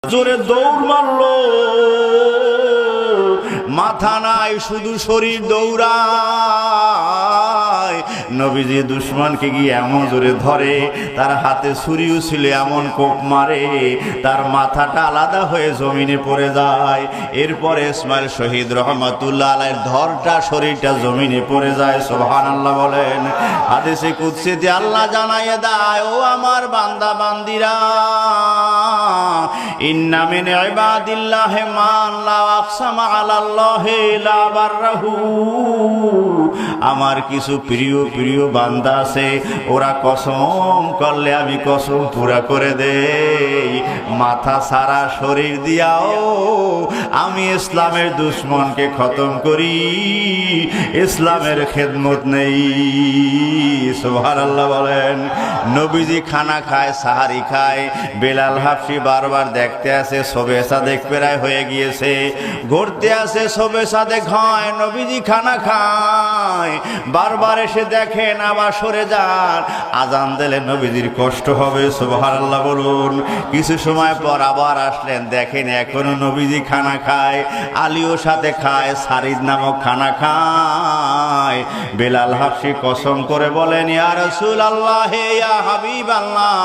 জোরে দৌড় মারলো, মাথা নাই শুধু শরীর দৌড়ায়। নবীজি দুশমনকে গিয়ে এমন জোরে ধরে, তার হাতে ছুরিও ছিল, এমন কোপ মারে তার মাথাটা আলাদা হয়ে জমিনে পড়ে যায়। এরপরে ইসমাইল শহীদ রহমাতুল্লাহ আলাইহির ধরটা শরীরটা জমিনে পড়ে যায়। সুবহানাল্লাহ বলেন। হাদিসে কুদসিতে আল্লাহ জানাইয়া দেয়, ও আমার বান্দা বান্দিরা, ইন্না মিন ইবাদিল্লাহি মান লা আকসামা আলাল্লাহি লা বাররাহু। আমার কিছু প্রিয় প্রিয় বান্দা আছে, ওরা কসম করলে আমি কসম পুরা করে দেই, মাথা সারা শরীর দিয়াও আমি ইসলামের দুশমনকে খতম করি, ইসলামের খেদমত নেই। সুবহানাল্লাহ বলেন। নবীজি খানা খায়, সাহারি খায়, বেলাল হাফসি বারবার দেখতে আসে, সবে সাদেক প্রায় হয়ে গিয়েছে, ঘুরতে আসে, সবে সাদেক হয়, নবীজি খানা খায়, বারবার এসে দেখেন আবার সরে যান, আজান দিলে নবীজির কষ্ট হবে, সুবহানাল্লাহ বলুন। কিছু সময় পর আবার আসলেন, দেখেন এখনো নবীজি খানা খায়, আলীও সাথে খায়, সারিদ নামক খানা খায়। বেলাল হাবশী কসম করে বলেন, ইয়া রাসূলুল্লাহ, হে ইয়া হাবিবাল্লাহ,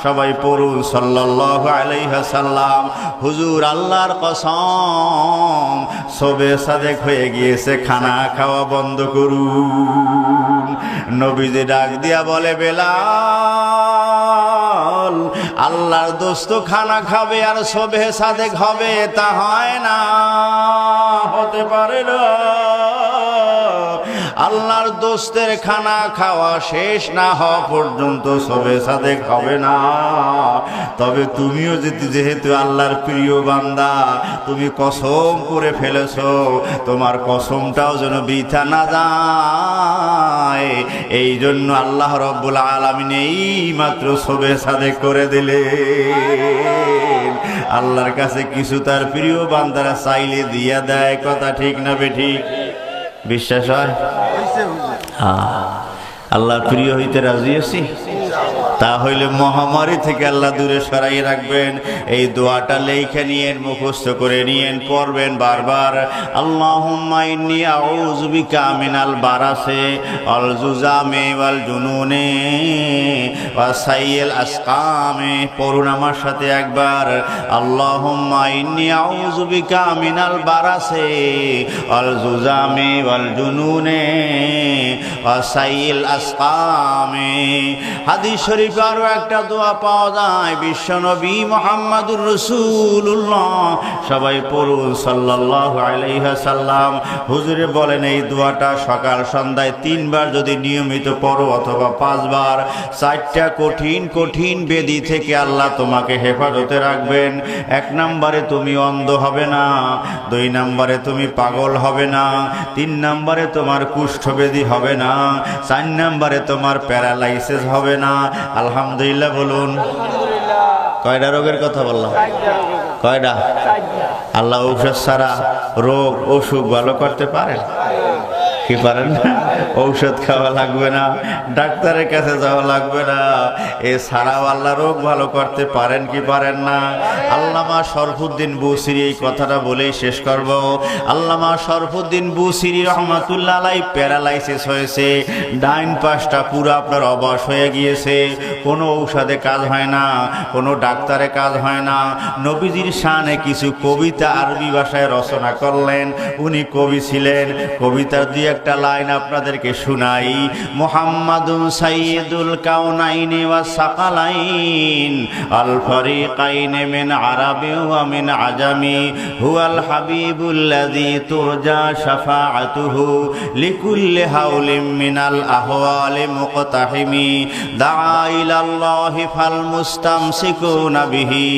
সবাই পড়ুন সাল্লাল্লাহু আলাইহি ওয়াসাল্লাম, হুজুর আল্লাহর কসম সবে সাদেক হয়ে গিয়েছে, খানা খাওয়া বন্ধ করুন। নবীজি ডাক দিয়া বলে, বেলাল, আল্লাহর দোস্ত খানা খাবে আর সবে সাদেক হবে, তা হয় না, হতে পারে না। আল্লাহর দোস্তের খানা খাওয়া শেষ না হওয়া পর্যন্ত সবে সাদেক হবে না। তবে তুমিও যেহেতু আল্লাহর প্রিয় বান্দা, তুমি কসম করে ফেলেছো, তোমার কসমটাও যেন বৃথা না যায়, এই জন্য আল্লাহ রব্বুল আলামিন এই মাত্র সবে সাদেক করে দিলেন। আল্লাহর কাছে কিছু তার প্রিয় বান্দারা চাইলে দিয়া দেয়, কথা ঠিক না বেঠিক? বিশ্বাস হয়? আল্লাহর প্রিয় হইতে রাজি আছি? তাহলে মহামারী থেকে আল্লাহ দূরে সরাই রাখবেন। এই দোয়াটা লেখে নিয়েন, মুখস্থ করে নিয়েন, পড়বেন বারবার। আল্লাহুম্মা ইন্নী আউযু বিকা মিনাল বারাসি ওয়াল জুজামি ওয়াল জুনুনি ওয়া সাইয়িল আসকামি। পড়ুন আমার সাথে একবার, আল্লাহুম্মা ইন্নী আউযু বিকা মিনাল বারাসি ওয়াল জুজামি ওয়াল জুনুনি ওয়া সাইয়িল আসকামি। হাদিস শরীফ আরো একটা দোয়া পাওয়া যায়, বিশ্বনবী মুহাম্মদুর রাসূলুল্লাহ, সবাই পড়ুন সাল্লাল্লাহু আলাইহি ওয়াসাল্লাম। হুজুরে বলেন, এই দোয়াটা সকাল সন্ধ্যায় 3 বার যদি নিয়মিত পড়ো, অথবা 5 বার, 4টা কঠিন কঠিন বেদি থেকে আল্লাহ তোমাকে হেফাজতে রাখবেন। 1 নম্বরে তুমি অন্ধ হবে না, 2 নম্বরে তুমি পাগল হবে না, 3 নম্বরে তোমার কুষ্ঠবেদি হবে না, 4 নম্বরে তোমার প্যারালাইসিস হবে না। আলহামদুলিল্লাহ বলুন। কয়টা রোগের কথা বললাম? কয়টা? আল্লাহ ঔষধ ছাড়া রোগ অসুখ ভালো করতে পারেন কি পারেন না? ঔষধ খাওয়া লাগবে না, ডাক্তারের কাছে যাওয়া লাগবে না, এছাড়াও আল্লাহ রোগ ভালো করতে পারেন কি পারেন না? আল্লামা শরফুদ্দীন বুসিরি এই কথাটা বলেই শেষ করব। আল্লামা শরফুদ্দীন বুসিরি রহমাতুল্লাহ আলাইহি প্যারালাইসিস হয়েছে, ডাইন পাশটা পুরো আপনার অবশ হয়ে গিয়েছে, কোনো ঔষধে কাজ হয় না, কোনো ডাক্তারে কাজ হয় না। নবীজির শানে কিছু কবিতা আরবি ভাষায় রচনা করলেন, উনি কবি ছিলেন। কবিতার দুই একটা লাইন আপনাদেরকে শুনাই। মুহাম্মাদুন সাইয়্যিদুল কাউনাইনি ওয়াস সাকালাইন আল ফারিকাইনি মিন আরাবি ওয়া মিন আজামি হুয়াল হাবিবুল্লাযী তুরজা শাফাআতুহু লিকুল্লি হাওলিন মিনাল আহওয়ালি মুকতাহিমি দাআ ইলাল্লাহি ফাল মুস্তামসিকুনা বিহি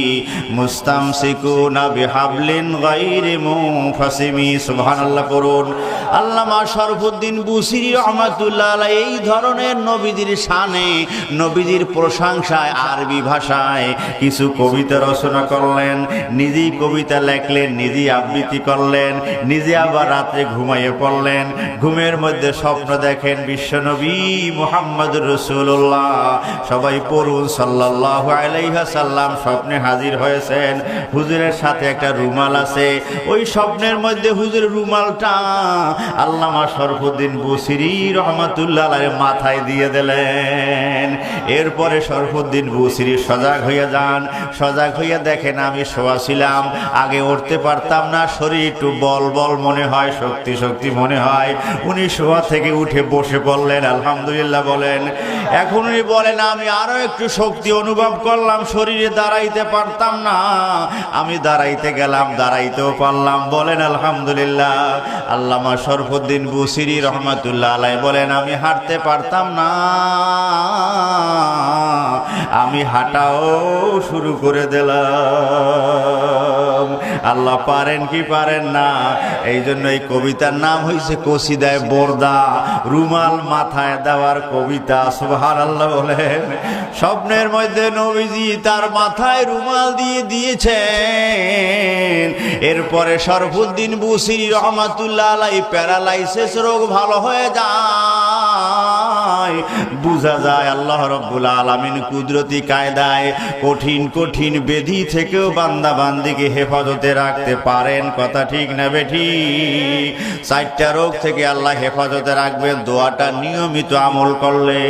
মুস্তামসিকুনা বিহাবলিন গায়রি মুনফাসিমি। সুবহানাল্লাহ পড়ুন। আল্লামা শরফুদ্দীন বুসিরি রহমাতুল্লাহ আলাইহি এই ধরনের নবীজির শানে, নবীজির প্রশংসায় আরবি ভাষায় কিছু কবিতা রচনা করলেন, নিজেই কবিতা লেখলেন, নিজেই আবৃত্তি করলেন, নিজে আবার রাত্রে ঘুমাইয়ে পড়লেন। ঘুমের মধ্যে স্বপ্ন দেখেন বিশ্বনবী মুহাম্মদুর রাসূলুল্লাহ, সবাই পড়ুন সাল্লাল্লাহু আলাইহি ওয়াসাল্লাম, স্বপ্নে হাজির হয়েছেন। হুজুরের সাথে একটা রুমাল আছে, ওই স্বপ্নের মধ্যে হুজুরের রুমালটা আল্লামা শরফুদ্দীন বুসিরি রহমাতুল্লাহ আলাইহি মাথায় দিয়ে দিলেন। এরপরে শরফুদ্দীন বুসিরি সজাগ হয়ে যান, সজাগ হইয়া দেখেন আমি শোয়া ছিলাম, আগে উঠতে পারতাম না, শরীর একটু বল বল মনে হয়, শক্তি শক্তি মনে হয়। উনি শোয়া থেকে উঠে বসে পড়লেন, আলহামদুলিল্লাহ বলেন। এখন উনি বলেন, আমি আরো একটু শক্তি অনুভব করলাম, শরীরে দাঁড়াইতে পারতাম না, আমি দাঁড়াইতে গেলাম, দাঁড়াইতেও পারলাম, বলেন আলহামদুলিল্লাহ। আল্লামা শরফুদ্দীন বুসিরি রহমাতুল্লাহ আলাইহি বলেন, আমি হাঁটতে পারতাম না, আমি আমি হাঁটাও শুরু করে দিলাম। আল্লাহ পারেন কি পারেন না? এই জন্য এই কবিতার নাম হয়েছে কসিদায়ে বোরদা, রুমাল মাথায় দেওয়ার কবিতা। সুবহানাল্লাহ বলেন। স্বপ্নের মধ্যে নবীজি তার মাথায় রুমাল দিয়ে দিয়েছেন। এরপরে শরফুদ্দীন বুসিরি রহমাতুল্লাহ আলাইহি প্যারালাইসিস রোগ ভালো হয়ে যায়। বুঝা যায় আল্লাহ রাব্বুল আলামিন কুদরতি কায়দায় কঠিন কঠিন বেধি থেকেও বান্দা বান্দিকে হেফাজতে রাখতে পারেন। কথা ঠিক না বেঠিক? 4টা রোগ থেকে আল্লাহ হেফাজতে রাখবেন দোয়াটা নিয়মিত আমল করলে।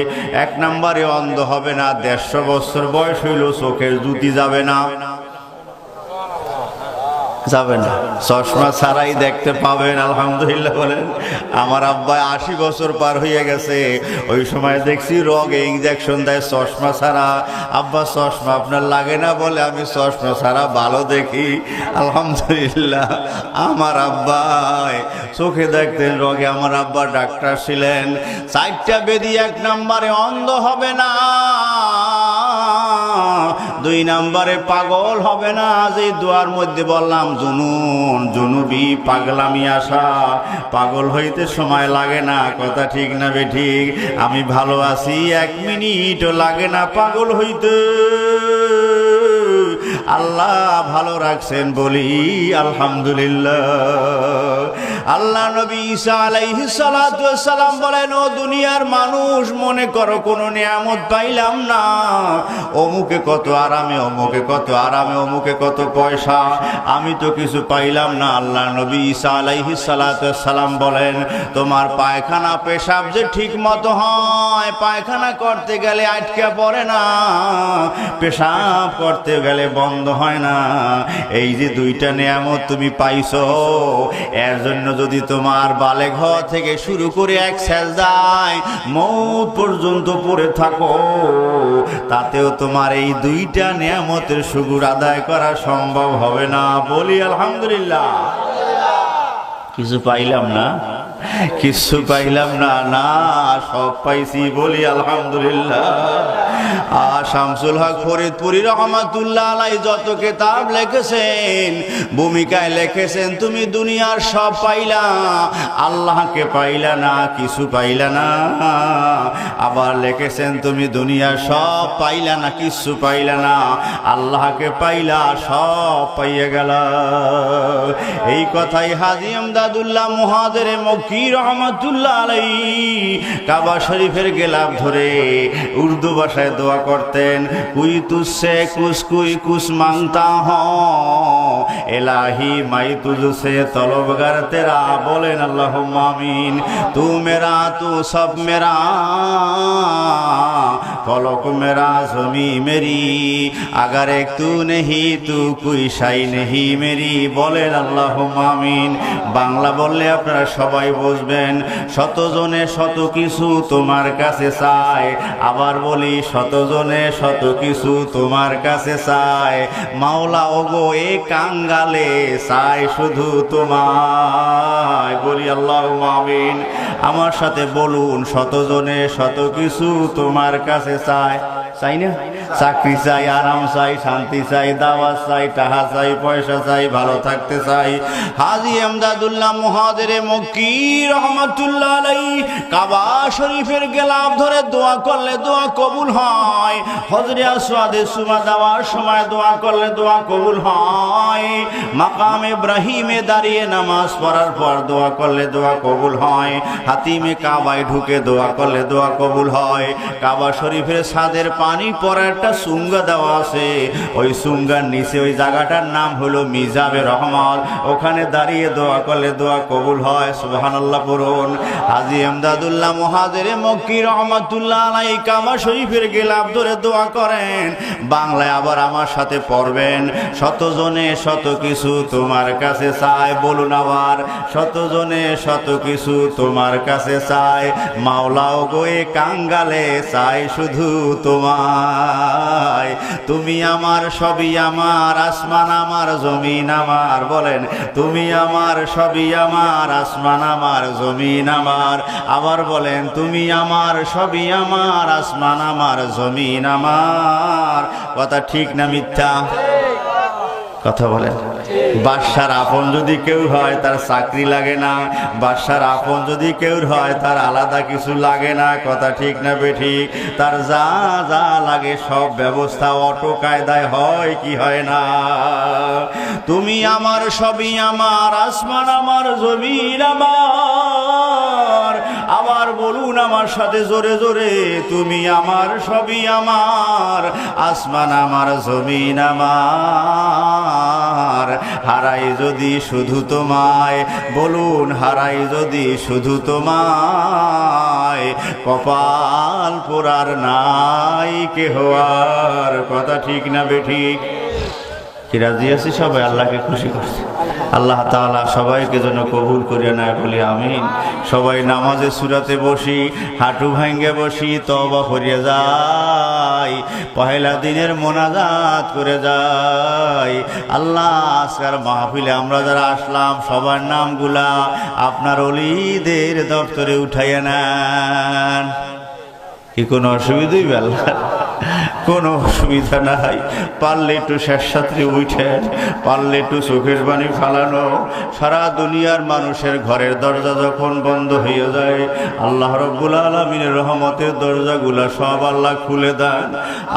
1 নম্বরে অন্ধ হবে না। 150 বছর বয়স হইল চোখের জুতি যাবে না, যাবে না, চশমা ছাড়াই দেখতে পাবেন। আলহামদুলিল্লাহ বলেন। আমার আব্বা 80 বছর পার হয়ে গেছে, ওই সময় দেখছি রোগে ইনজেকশন দেয় চশমা ছাড়া। আব্বা চশমা আপনার লাগে না? বলে আমি চশমা ছাড়া ভালো দেখি। আলহামদুলিল্লাহ আমার আব্বা চোখে দেখতেন রোগে। আমার আব্বা ডাক্তার ছিলেন। 4টা বেদি। 1 নম্বরে অন্ধ হবে না, 2 নম্বরে পাগল হবে না। যে দোয়ার মধ্যে বললাম জুনুন জুনুবি পাগলামি আসা, পাগল হইতে সময় লাগে না। কথা ঠিক না বেঠিক? আমি ভালো আছি 1 মিনিটও লাগে না পাগল হইতে। আল্লাহ ভালো রাখছেন বলি আলহামদুলিল্লাহ। আল্লাহ নবী ঈসা আলাইহিস সালাতু ওয়াস সালাম বলেন, ও দুনিয়ার মানুষ, মনে করো কোনো নিয়ামত পাইলাম না। অমুকে কত আরামে, অমুকে কত আরামে, অমুকে কত পয়সা, আমি তো কিছু পাইলাম না। আল্লাহ নবী ঈসা আলাইহিস সালাতু ওয়াস সালাম বলেন, তোমার পায়খানা পেশাব যে ঠিক মতো হয়, পায়খানা করতে গেলে আটকে পড়ে না, পেশাব করতে গেলে বন্ধ হয় না। এই যে 2টা নিয়ামত তুমি পাইছো, এর জন্য যদি তোমার বালেগ হওয়া থেকে শুরু করে 1 সেজদায় মওত পর্যন্ত পড়ে থাকো, তাতেও তোমার এই 2টা নিয়ামতের শুকর আদায় করা সম্ভব হবে না। বলি আলহামদুলিল্লাহ। কিছু পাইলাম না, কিছু পাইলাম না, না সব পাইছি। বলি আলহামদুলিল্লাহ। শামসুল হক ফরিদপুরি রহমাতুল্লাহ আলাইহি যত কিতাব লিখেছেন, ভূমিকায় লিখেছেন, তুমি দুনিয়ার সব পাইলা, আল্লাহকে পাইলা না, কিছু পাইলা না। আবার লিখেছেন, তুমি দুনিয়ার সব পাইলা না, কিছু পাইলা না, আল্লাহকে পাইলা, সব পাইয়া গেলা। এই কথাই হাজী আমদাদুল্লাহ মুহাজিরে মক্কি রহমাতুল্লাহ আলাইহি কাবা শরীফের গেলাফ ধরে উর্দু ভাষায় দোয়া করতেন। কুই তুঝসে কুছ কুই কুছ মাংতা হুঁ, ইলাহি মাই তুঝসে তলবগার তেরা। বলেন আল্লাহুম্মা আমিন। তু মেরা তু সব মেরা, ফলক মেরা জমি মেরি, আগার এক তু নেহি তু কুই শাই নেহি মেরি। বলেন আল্লাহুম্মা আমিন। বাংলা বললে আপনারা সবাই বুঝবেন। শত জনে শত কিছু তোমার কাছে চায়, আবার বলি শত জনে শত কিছু তোমার কাছে চায়। মাওলা ওগো এ কাঙ্গালে চায় শুধু তোমায়। বলি আল্লাহুম্মা আমিন। আমার সাথে বলুন, শত জনে শত কিছু তোমার কাছে চায়। চাই না? চাকরি চাই, আরাম চাই, শান্তি চাই, দাওয়াত চাই, টাকা চাই, পয়সা চাই, ভালো থাকতে চাই। হাজী আমদাদুল্লাহ মুহাজিরে মক্কি রহমাতুল্লাহ আলাইহি কাবা শরীফের গেলাফ ধরে দোয়া করলে দোয়া কবুল হয়। হজরে আসওয়াদে সুমা দেওয়ার সময় দোয়া করলে দোয়া কবুল হয়। মাকাম ইব্রাহিমে দাঁড়িয়ে নামাজ পড়ার পর দোয়া করলে দোয়া কবুল হয়। হাতিমে কাবায় ঢুকে দোয়া করলে দোয়া কবুল হয়। কাবা শরীফের ছাদের পানি পড়ার একটা সুঙ্গা দেওয়া আছে, ওই সুঙ্গার নিচে ওই জায়গাটার নাম হলো মিজাবে রহমত। ওখানে দাঁড়িয়ে দোয়া করলে দোয়া কবুল হয়। সুবহানাল্লাহ পড়ুন। হাজী আমদাদুল্লাহ মুহাজিরে মক্কি রহমাতুল্লাহ আলাইহি কাবা শরীফের গেলাফ ধরে দোয়া করেন। বাংলায় আবার আমার সাথে পড়বেন। শত জনে শত কিছু তোমার কাছে চায়। বলুন আবার, শত জনে শত কিছু তোমার কাছে চায়। মাওলাও গো এ কাঙ্গালে চাই শুধু তোমায়। তুমি আমার সবই আমার, আসমান আমার, জমিন আমার। বলেন, তুমি আমার সবই আমার, আসমান আমার, জমিন আমার। আবার বলেন, তুমি আমার সবই আমার, আসমান আমার, জমিন জমিন আমার। কথা ঠিক না মিথ্যা? কথা বলেন। বাদশার আপন যদি কেউ হয় তার চাকরি লাগে না, বাদশার আপন যদি কেউ হয় তার আলাদা কিছু লাগে না। কথা ঠিক না বেঠিক? তার যা যা লাগে সব ব্যবস্থা অটো কায়দায় হয় কি হয় না? তুমি আমার, সবই আমার, আসমান আমার, জমিন আমার। আবার বলুন আমার সাথে জোরে জোরে, তুমি আমার, সবই আমার, আসমান আমার, জমিন আমার। হারাই যদি শুধু তোমায়, বলুন হারাই যদি শুধু তোমায়, কপাল পোড়ার নাই কেহ আর। কথা ঠিক না বেঠিক? কি রাজি আছি সবাই? আল্লাহকে খুশি করছে। আল্লাহ তাআলা সবাইকে যেন কবুল করিয়া নেয় বলি আমিন। সবাই নামাজে সূরাতে বসি, হাঁটু ভাঙ্গে বসি, তওবা করিয়া যাই, পহেলা দিনের মোনাজাত করে যাই। আল্লাহ আজকের মাহফিলে আমরা যারা আসলাম সবার নামগুলা আপনার ওলিদের দপ্তরে উঠাইয়া নেন। কি কোনো অসুবিধা হইবে? আল্লাহ কোনো অসুবিধা নাই। পারলে একটু শেষসাত্রী উঠেন, পারলে একটু চোখের পানি ফালানো। সারা দুনিয়ার মানুষের ঘরের দরজা যখন বন্ধ হয়ে যায়, আল্লাহ রব্বুল আলামিনের রহমতের দরজাগুলা সব আল্লাহ খুলে দেন।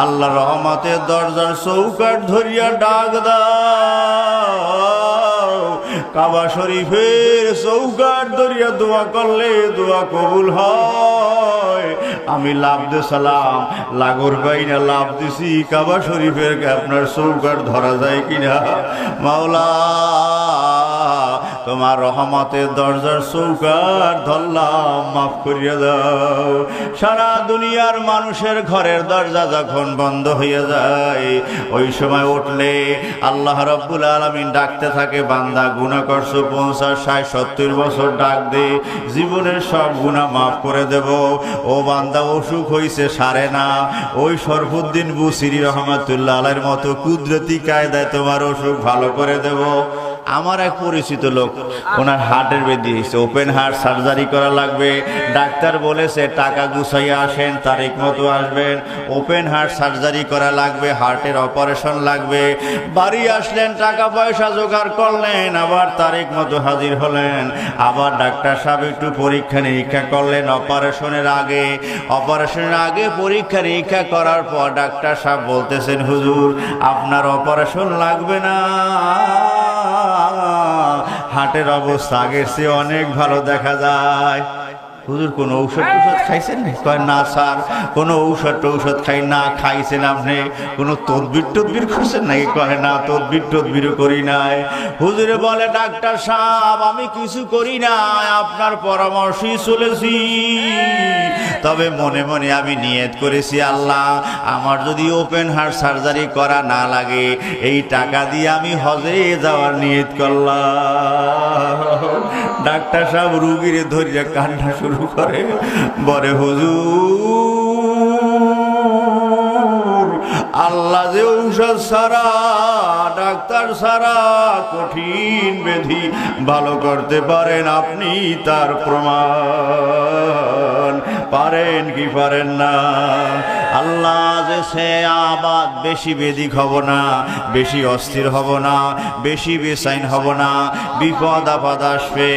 আল্লাহ রহমতের দরজার চৌকাঠ ধরিয়া ডাক দাও। কাবা শরীফের চৌকাঠ ধরিয়া দোয়া করলে দোয়া কবুল হয়। আমি লাভ দে সালাম লাগর পাই না, লাভ দিছি কাবা শরীফের আপনার চৌকাঠ ধরা যায় কিনা। মাওলা তোমার রহমতের দরজার চৌকাঠ ধরলাম, মাফ করিয়া দাও। সারা দুনিয়ার মানুষের ঘরের দরজা যখন বন্ধ হয়ে যায়, ওই সময় উঠলে আল্লাহ রাব্বুল আলামিন ডাকতে থাকে, বান্দা গুনাহ করছো 50, 60, 70 বছর, ডাক দে, জীবনের সব গুনাহ মাফ করে দেব। ও বান্দা অসুখ হইছে সারে না, ওই শরফুদ্দিন বুসিরি রহমাতুল্লাহ আলাইহির মতো কুদরতি কায়দায় তোমার অসুখ ভালো করে দেব। আমার এক পরিচিত লোক, ওনার হার্টের ব্যাধি হয়েছে, ওপেন হার্ট সার্জারি করা লাগবে। ডাক্তার বলেছে টাকা গুছাইয়া আসেন, তারিখ মতো আসবেন, ওপেন হার্ট সার্জারি করা লাগবে, হার্টের অপারেশন লাগবে। বাড়ি আসলেন, টাকা পয়সা জোগাড় করলেন, আবার তারিখ মতো হাজির হলেন। আবার ডাক্তার সাহেব একটু পরীক্ষা নিরীক্ষা করলেন অপারেশনের আগে পরীক্ষা নিরীক্ষা করার পর ডাক্তার সাহেব বলতেছেন, হুজুর আপনার অপারেশন লাগবে না, হার্টের অবস্থা আগের চেয়ে অনেক ভালো দেখা যায়। হুজুর কোনো ঔষধ খাইছেন না? কয় না স্যার, কোনো ঔষধ খাই না। খাইছেন আপনি কোনো তদবির করছেন নাকি? কয় না, তদবিরও করি নাই। হুজুরে বলে, ডাক্তার সাহেব আমি কিছু করি নাই, আপনার পরামর্শই চলেছি। তবে মনে মনে আমি নিয়ত করেছি, আল্লাহ আমার যদি ওপেন হার্ট সার্জারি করা না লাগে, এই টাকা দিয়ে আমি হজে যাওয়ার নিয়ত করলাম। ডাক্তার সাহেব রুগীরে ধরিয়া কান্না শুরু করে, বলে হুজুর আল্লাহ যে ঔষধ সারা, ডাক্তার সারা কঠিন ব্যাধি ভালো করতে পারেন, আপনি তার প্রমাণ। পারেন কি পারেন না? আল্লাহ যে সে আবাদ বেশি বেদিক হব না, বেশি অস্থির হব না, বেশি বেসাইন হব না। বিপদ আপদ আসবে,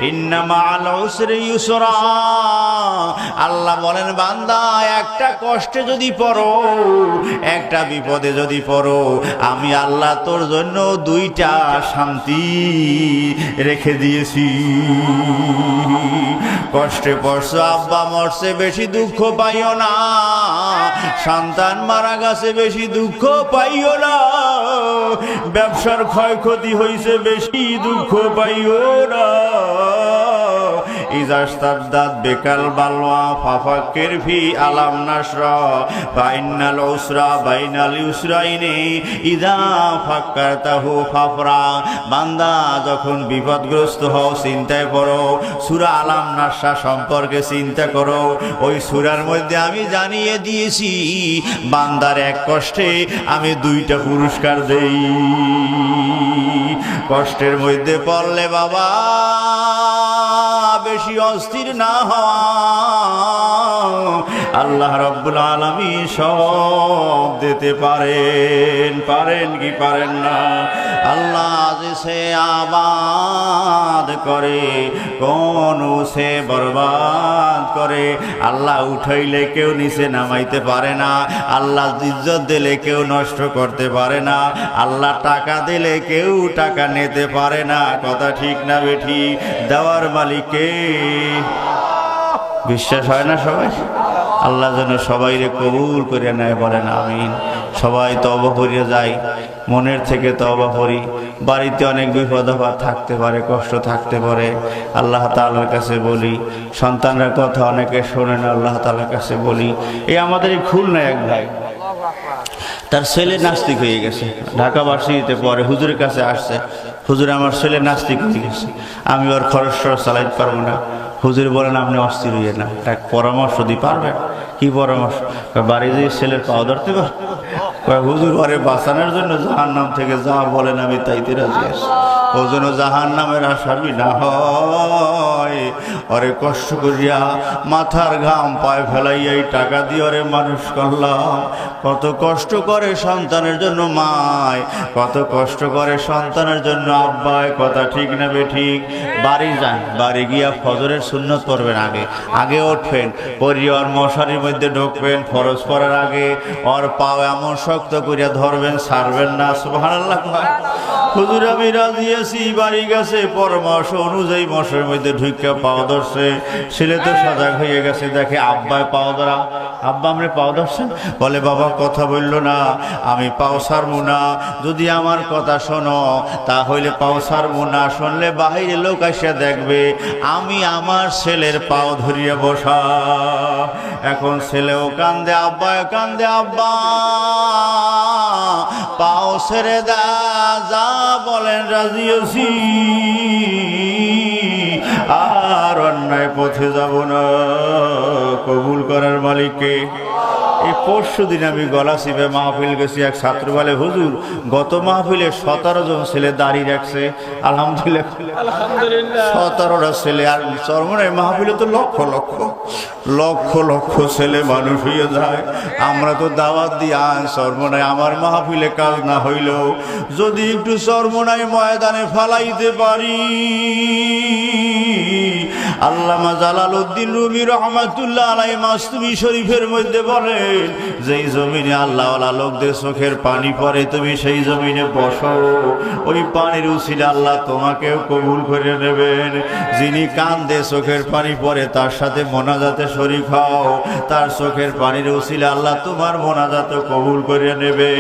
ইন্না মাআল উসরি ইউসরা। আল্লাহ বলেন, বান্দা একটা কষ্টে যদি পড়ো, একটা বিপদে যদি পড়ো, আমি আল্লাহ তোর জন্য 2টা শান্তি রেখে দিয়েছি। কষ্টে পড়ছো, আব্বা মরছে, বেশি দুঃখ পাইও না। সন্তান মারা গেছে, বেশি দুঃখ পাইও না। ব্যবসার ক্ষয়ক্ষতি হয়েছে, বেশি দুঃখ পাইও না। ইজাস্তাদাত বেকাল বালওয়া ফাফাক্কির ফি আলাম নাসরা বাইনাল উসরা বাইনাল ইউসরাইনি ইযা ফাক্কারতাহু ফাফরা। বান্দা যখন বিপদগ্রস্ত হও, চিন্তায় পড়ো, সূরা আলাম নাসরা সম্পর্কে চিন্তা করো। ওই সূরার মধ্যে আমি জানিয়ে দিয়েছি, বান্দার এক কষ্টে আমি 2টা পুরস্কার দেই। কষ্টের মধ্যে পড়লে বাবা বেশি অস্থির না হওয়া, আল্লাহ রাব্বুল আলামিন সব দিতে পারেন। পারেন কি পারেন না? আল্লাহ যে সে আবাদ করে, কোন সে বরবাদ করে। আল্লাহ উঠাইলে কেউ নিচে নামাইতে পারে না, আল্লাহ ইজ্জত দিলে কেউ নষ্ট করতে পারে না, আল্লাহ টাকা দিলে কেউ টাকা নিতে পারে না। কথা ঠিক না বেঠিক? দেওয়ার মালিককে বিশ্বাস হয় না সবাই? আল্লাহ যেন সবাইরে কবুল করে নেয়, বলেন আমিন। সবাই তওবা করিয়া যাই, মনের থেকে তওবা করি। বাড়িতে অনেক বিপদ আপদ থাকতে পারে, কষ্ট থাকতে পারে, আল্লাহ তাআলার কাছে বলি। সন্তানরা কথা অনেকে শোনে না, আল্লাহ তাআলার কাছে বলি। এই আমাদের এই খুলনা এক ভাই, তার ছেলে নাস্তিক হয়ে গেছে, ঢাকা ভার্সিটিতে পড়ে, হুজুরের কাছে আসছে, হুজুর আমার ছেলে নাস্তিক হয়ে গেছে, আমি ওর খরচ চালাইতে পারবো না। হুজুর বলেন আপনি অস্থির হইয়ে না, এক পরামর্শ দিতে পারবেন। কি পরামর্শ? বাড়ি যে ছেলের পাও ধরতে পার। হুজুর ওরে বাঁচানোর জন্য জাহান্নাম থেকে যা বলেন আমি তাইতে রাজি আছি, ও যেন জাহান্নামের আসামি না হয়। ওরে কষ্ট করিয়া মাথার ঘাম পায়ে ফেলাইয়া এই টাকা দিয়ে ওরে মানুষ করলাম। কত কষ্ট করে সন্তানের জন্য মায়, কত কষ্ট করে সন্তানের জন্য আব্বায়। কথা ঠিক না বেঠিক? বাড়ি যান, বাড়ি গিয়া ফজরের সুন্নত পড়বেন, আগে আগে উঠবেন, পড়িয়ে ওর মশারির মধ্যে ঢুকবেন। ফরজ পড়ার আগে ওর পাও এমন শক্ত করিয়া ধরবেন, ছাড়বেন না। সুবহানাল্লাহ। হুজুর আমি রাজি আছি। বাড়ি গেছে, পরামর্শ অনুযায়ী মশারির মধ্যে ঢুকিয়া পাও ধরছে। ছেলে তো সজাগ হয়ে গেছে, দেখে আব্বায় পাও ধরা। আব্বা আমরা পাও ধরছেন? বলে বাবা কথা বলল না, আমি পাও ছাড়বো না। যদি আমার কথা শোনো তাহলে পাও ছাড়বো না, শুনলে বাহিরে লোক এসে দেখবে আমি আমার ছেলের পাও ধরিয়া বসা। এখন ছেলেও কান্দে, আব্বাও কান্দে। আব্বা পাও ছেড়ে দা, যা বলেন রাজি আছি, আর অন্যায় পথে যাব না। কবুল করার মালিককে। এই পরশু দিন আমি গলা চিপে মাহফিল গেছি, এক ছাত্র বলে হুজুর গত মাহফিলে 17 জন ছেলে দাঁড়িয়ে রাখছে। আলহামদুলিল্লাহ, 17টা ছেলে। আর চরমনাই মাহফিলে তো লক্ষ লক্ষ লক্ষ লক্ষ ছেলে মানুষ হয়ে যায়। আমরা তো দাওয়াত দিই চরমনাই, আমার মাহফিলে কাজ না হইলেও যদি একটু চরমনাই ময়দানে ফালাইতে পারি। আল্লামা জালালউদ্দিন রুমি রহমাতুল্লাহ আলাইহি মাসতুমি শরীফের মধ্যে বলেন, যেই জমিনে আল্লাহওয়ালা লোকদের চোখের পানি পড়ে তুমি সেই জমিনে বসো, ওই পানির উসিলে আল্লাহ তোমাকেও কবুল করে নেবেন। যিনি কান্দে চোখের পানি পড়ে তার সাথে মোনাজাতে শরীক হও, তার চোখের পানির উসিলে আল্লাহ তোমার মোনাজাত কবুল করে নেবে।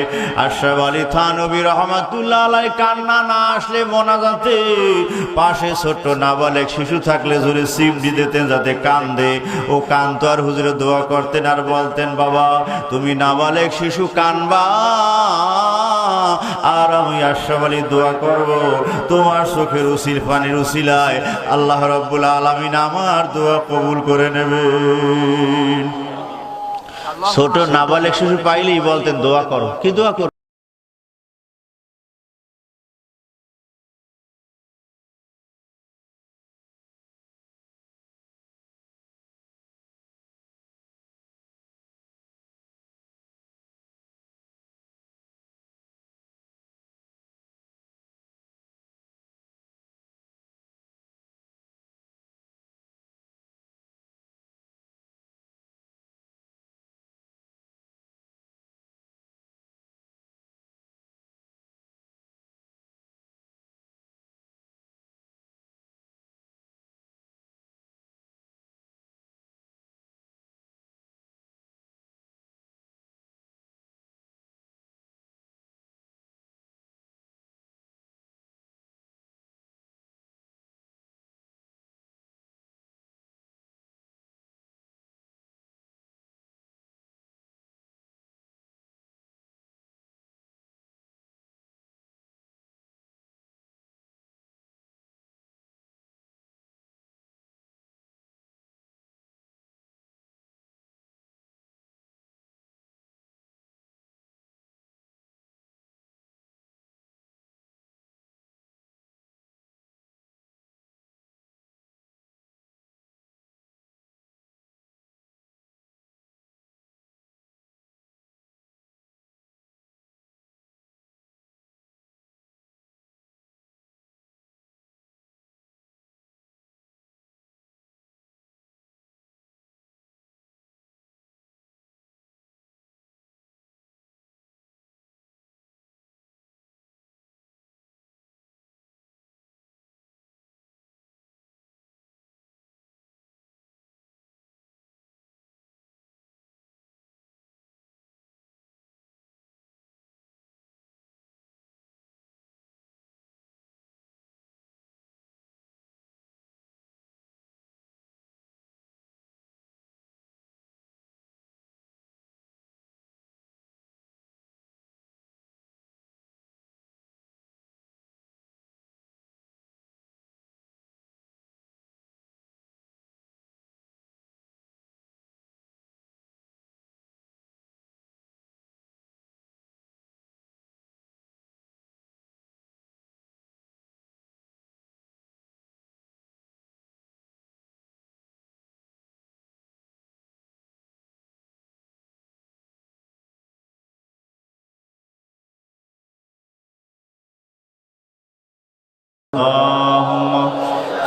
আশরাফ আলী থানভী রহমাতুল্লাহ আলাইহি কান্না না আসলে মোনাজাতে পাশে ছোট্ট নাবালেক শিশু থাকলে জোরে সিমটি দিতেন যাতে কান্দে। ও কানতো আর হুজুরে দোয়া করতেন আর বলতেন বাবা তুমি নাবালেক শিশু কানবা আর আমি আশরাফ আলী দোয়া করব তোমার চোখের উসিল পানির উসিলায় আল্লাহ রাব্বুল আলামিন আমার দোয়া কবুল করে নেবেন। ছোট নাবালেক শিশু পাইলেই বলতেন দোয়া করো। কি দোয়া করো? اللهم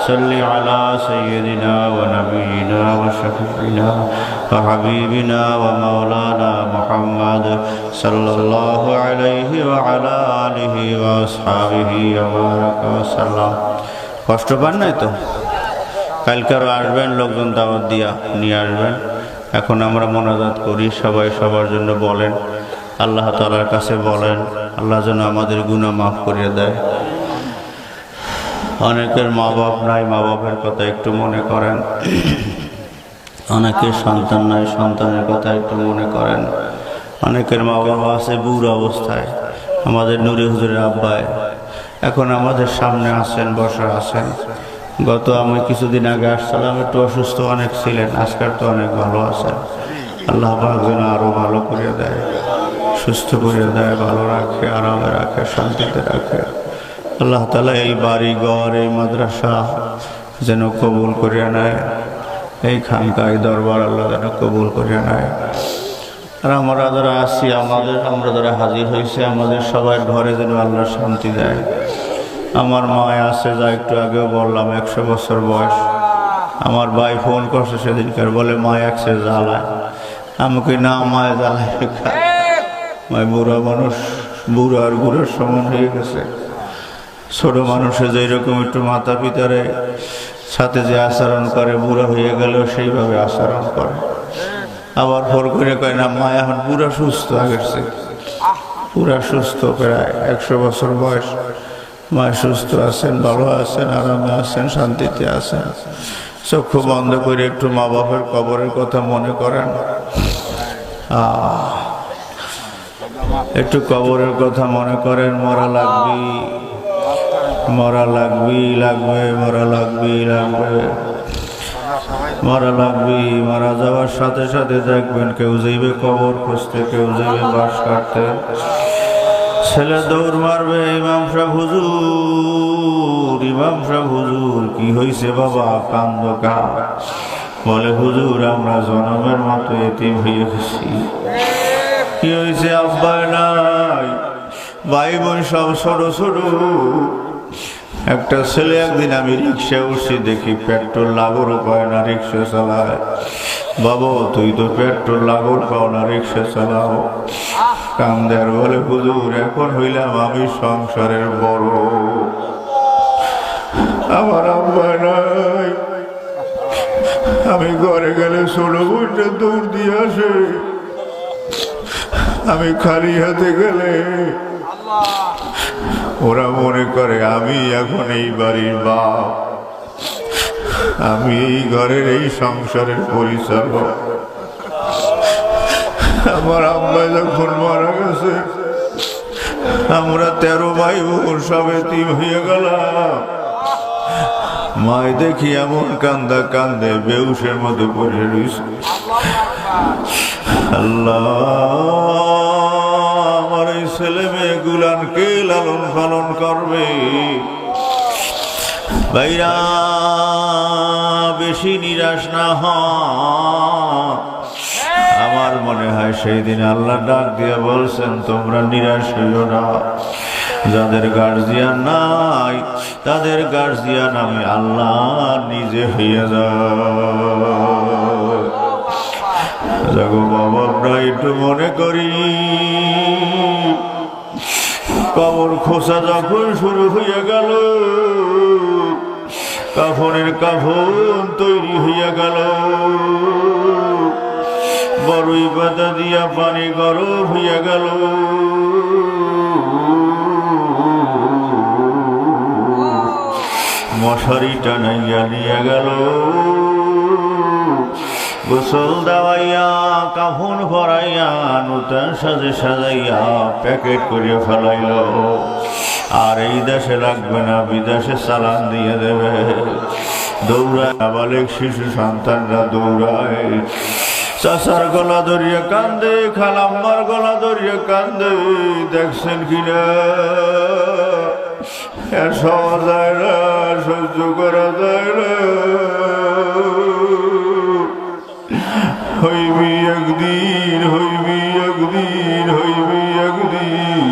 صل على سيدنا ونبينا وشفيعنا وحبيبنا ومولانا محمد صلى الله عليه وعلى آله وأصحابه وبارك وسلم কষ্ট পান নাই তো কালকে আরো আসবেন লোকজন দাওয়াত দিয়া নিয়ে আসবেন এখন আমরা মোনাজাত করি সবাই সবার জন্য বলেন আল্লাহ তাআলার কাছে বলেন আল্লাহ যেন আমাদের গুনাহ মাফ করে দেয় অনেকের মা বাপ নাই মা বাপের কথা একটু মনে করেন অনেকের সন্তান নাই সন্তানের কথা একটু মনে করেন অনেকের মা বাবা আছে বুড়ো অবস্থায় আমাদের নুরি হুজুরের আব্বাই এখন আমাদের সামনে আছেন বসা আছেন গত আমি কিছুদিন আগে আসছিলাম একটু অসুস্থ অনেক ছিলেন আজকাল তো অনেক ভালো আছেন আল্লাহ পাক যেন আরো ভালো করে দেয় সুস্থ করে দেয় ভালো রাখে আরামে রাখে শান্তিতে রাখে আল্লাহ তাআলা এই বাড়ি ঘর এই মাদ্রাসা যেন কবুল করিয়া নেয় এই খানকায় দরবার আল্লাহ যেন কবুল করিয়া নেয় আর আমরা যারা আছি আমরা যারা হাজির হয়েছে আমাদের সবাই ঘরে যেন আল্লাহ শান্তি দেয় আমার মায় আছে যা একটু আগেও বললাম 100 বছর বয়স আমার ভাই ফোন করছে সেদিনকার বলে মায় একসে জ্বালায় আমাকে না মায় জ্বালায় মায় বুড়া মানুষ বুড়ো আর বুড়োর সমান হয়ে গেছে ছোট মানুষে যেরকম একটু মাতা পিতারে সাথে যে আচরণ করে বুড়া হয়ে গেলেও সেইভাবে আচরণ করে আবার ফোর করে কয় না মা এখন পুরা সুস্থ আগেছে পুরা সুস্থ প্রায় 100 বছর বয়স মা সুস্থ আছেন ভালো আছেন আরামে আছেন শান্তিতে আছেন চক্ষু বন্ধ করে একটু মা বাপের কবরের কথা মনে করেন একটু কবরের কথা মনে করেন মরা লাগবে মরা লাগবে মরা লাগবে মরা লাগবে মারা যাওয়ার সাথে সাথে দেখবেন কেউ যাইবে কবর খুঁজতে কেউ যাইবে বাস কাটতে ছেলে দৌড় মারবে ইমাম সাহেব হুজুর কি হয়েছে বাবা কান্দ কা বলে হুজুর আমরা জনমের মতো এতিম হয়ে গেছি কি হয়েছে আব্বা নাই ভাই বোন সব ছোট ছোট একটা ছেলে একদিন আমি রিক্সা উঠছি দেখি পেট্রোল লাগরও পায় না রিক্সা চালায় বাবা তুই তো পেট্রোল লাগর পাও না রিক্সা চালাও কান্দার বলে হুজুর এখন হইলাম আমি সংসারের বড় আমার আব্বা নাই আমি ঘরে গেলে ছোট বোনটা দৌড় দিয়ে আসে আমি খালি হাতে গেলে ওরা মনে করে আমি এখন এই বাড়ির বাপ আমি এই ঘরের এই সংসারের পরিচালক আমার আম্মা যখন মারা গেছে আমরা 13 ভাই বোন সব এতিম হয়ে গেলাম মায় দেখি এমন কান্দা কান্দে বেউসের মধ্যে পড়ে রয়েছে আল্লাহ আমার এই ছেলে মেয়ে গুলানকে লালন পালন করবে ভাইরা বেশি নিরাশ না হয় আমার মনে হয় সেই দিন আল্লাহ ডাক দিয়ে বলছেন তোমরা নিরাশ হইও না যাদের গার্জিয়ান নাই তাদের গার্জিয়ান আমি আল্লাহ নিজে হইয়া যাবো বাবা প্রায় একটু মনে করি কবর খোসা যখন শুরু হইয়া গেল কাফনের কাফন তৈরি হইয়া গেল বড়ই পাতা দিয়া পানি গরম হইয়া গেল মশারি টানাইয়া নিয়ে গেল গোসল দেওয়াইয়া কাফন ভরাইয়া নূতন সাজে সাজাইয়া প্যাকেট করে ফেলাইল আর এই দেশে লাগবে না বিদেশে চালান দিয়ে দেবে দৌড়ায় নাবালিক শিশু সন্তানরা দৌড়ায় চাচার গলা ধরিয়া কান্দে খালাম্মার গলা ধরিয়া কান্দে দেখছেন কিনা সওয়া যায় না সহ্য করা যায় না হইবি একদিন হইবি একদিন হইবি একদিন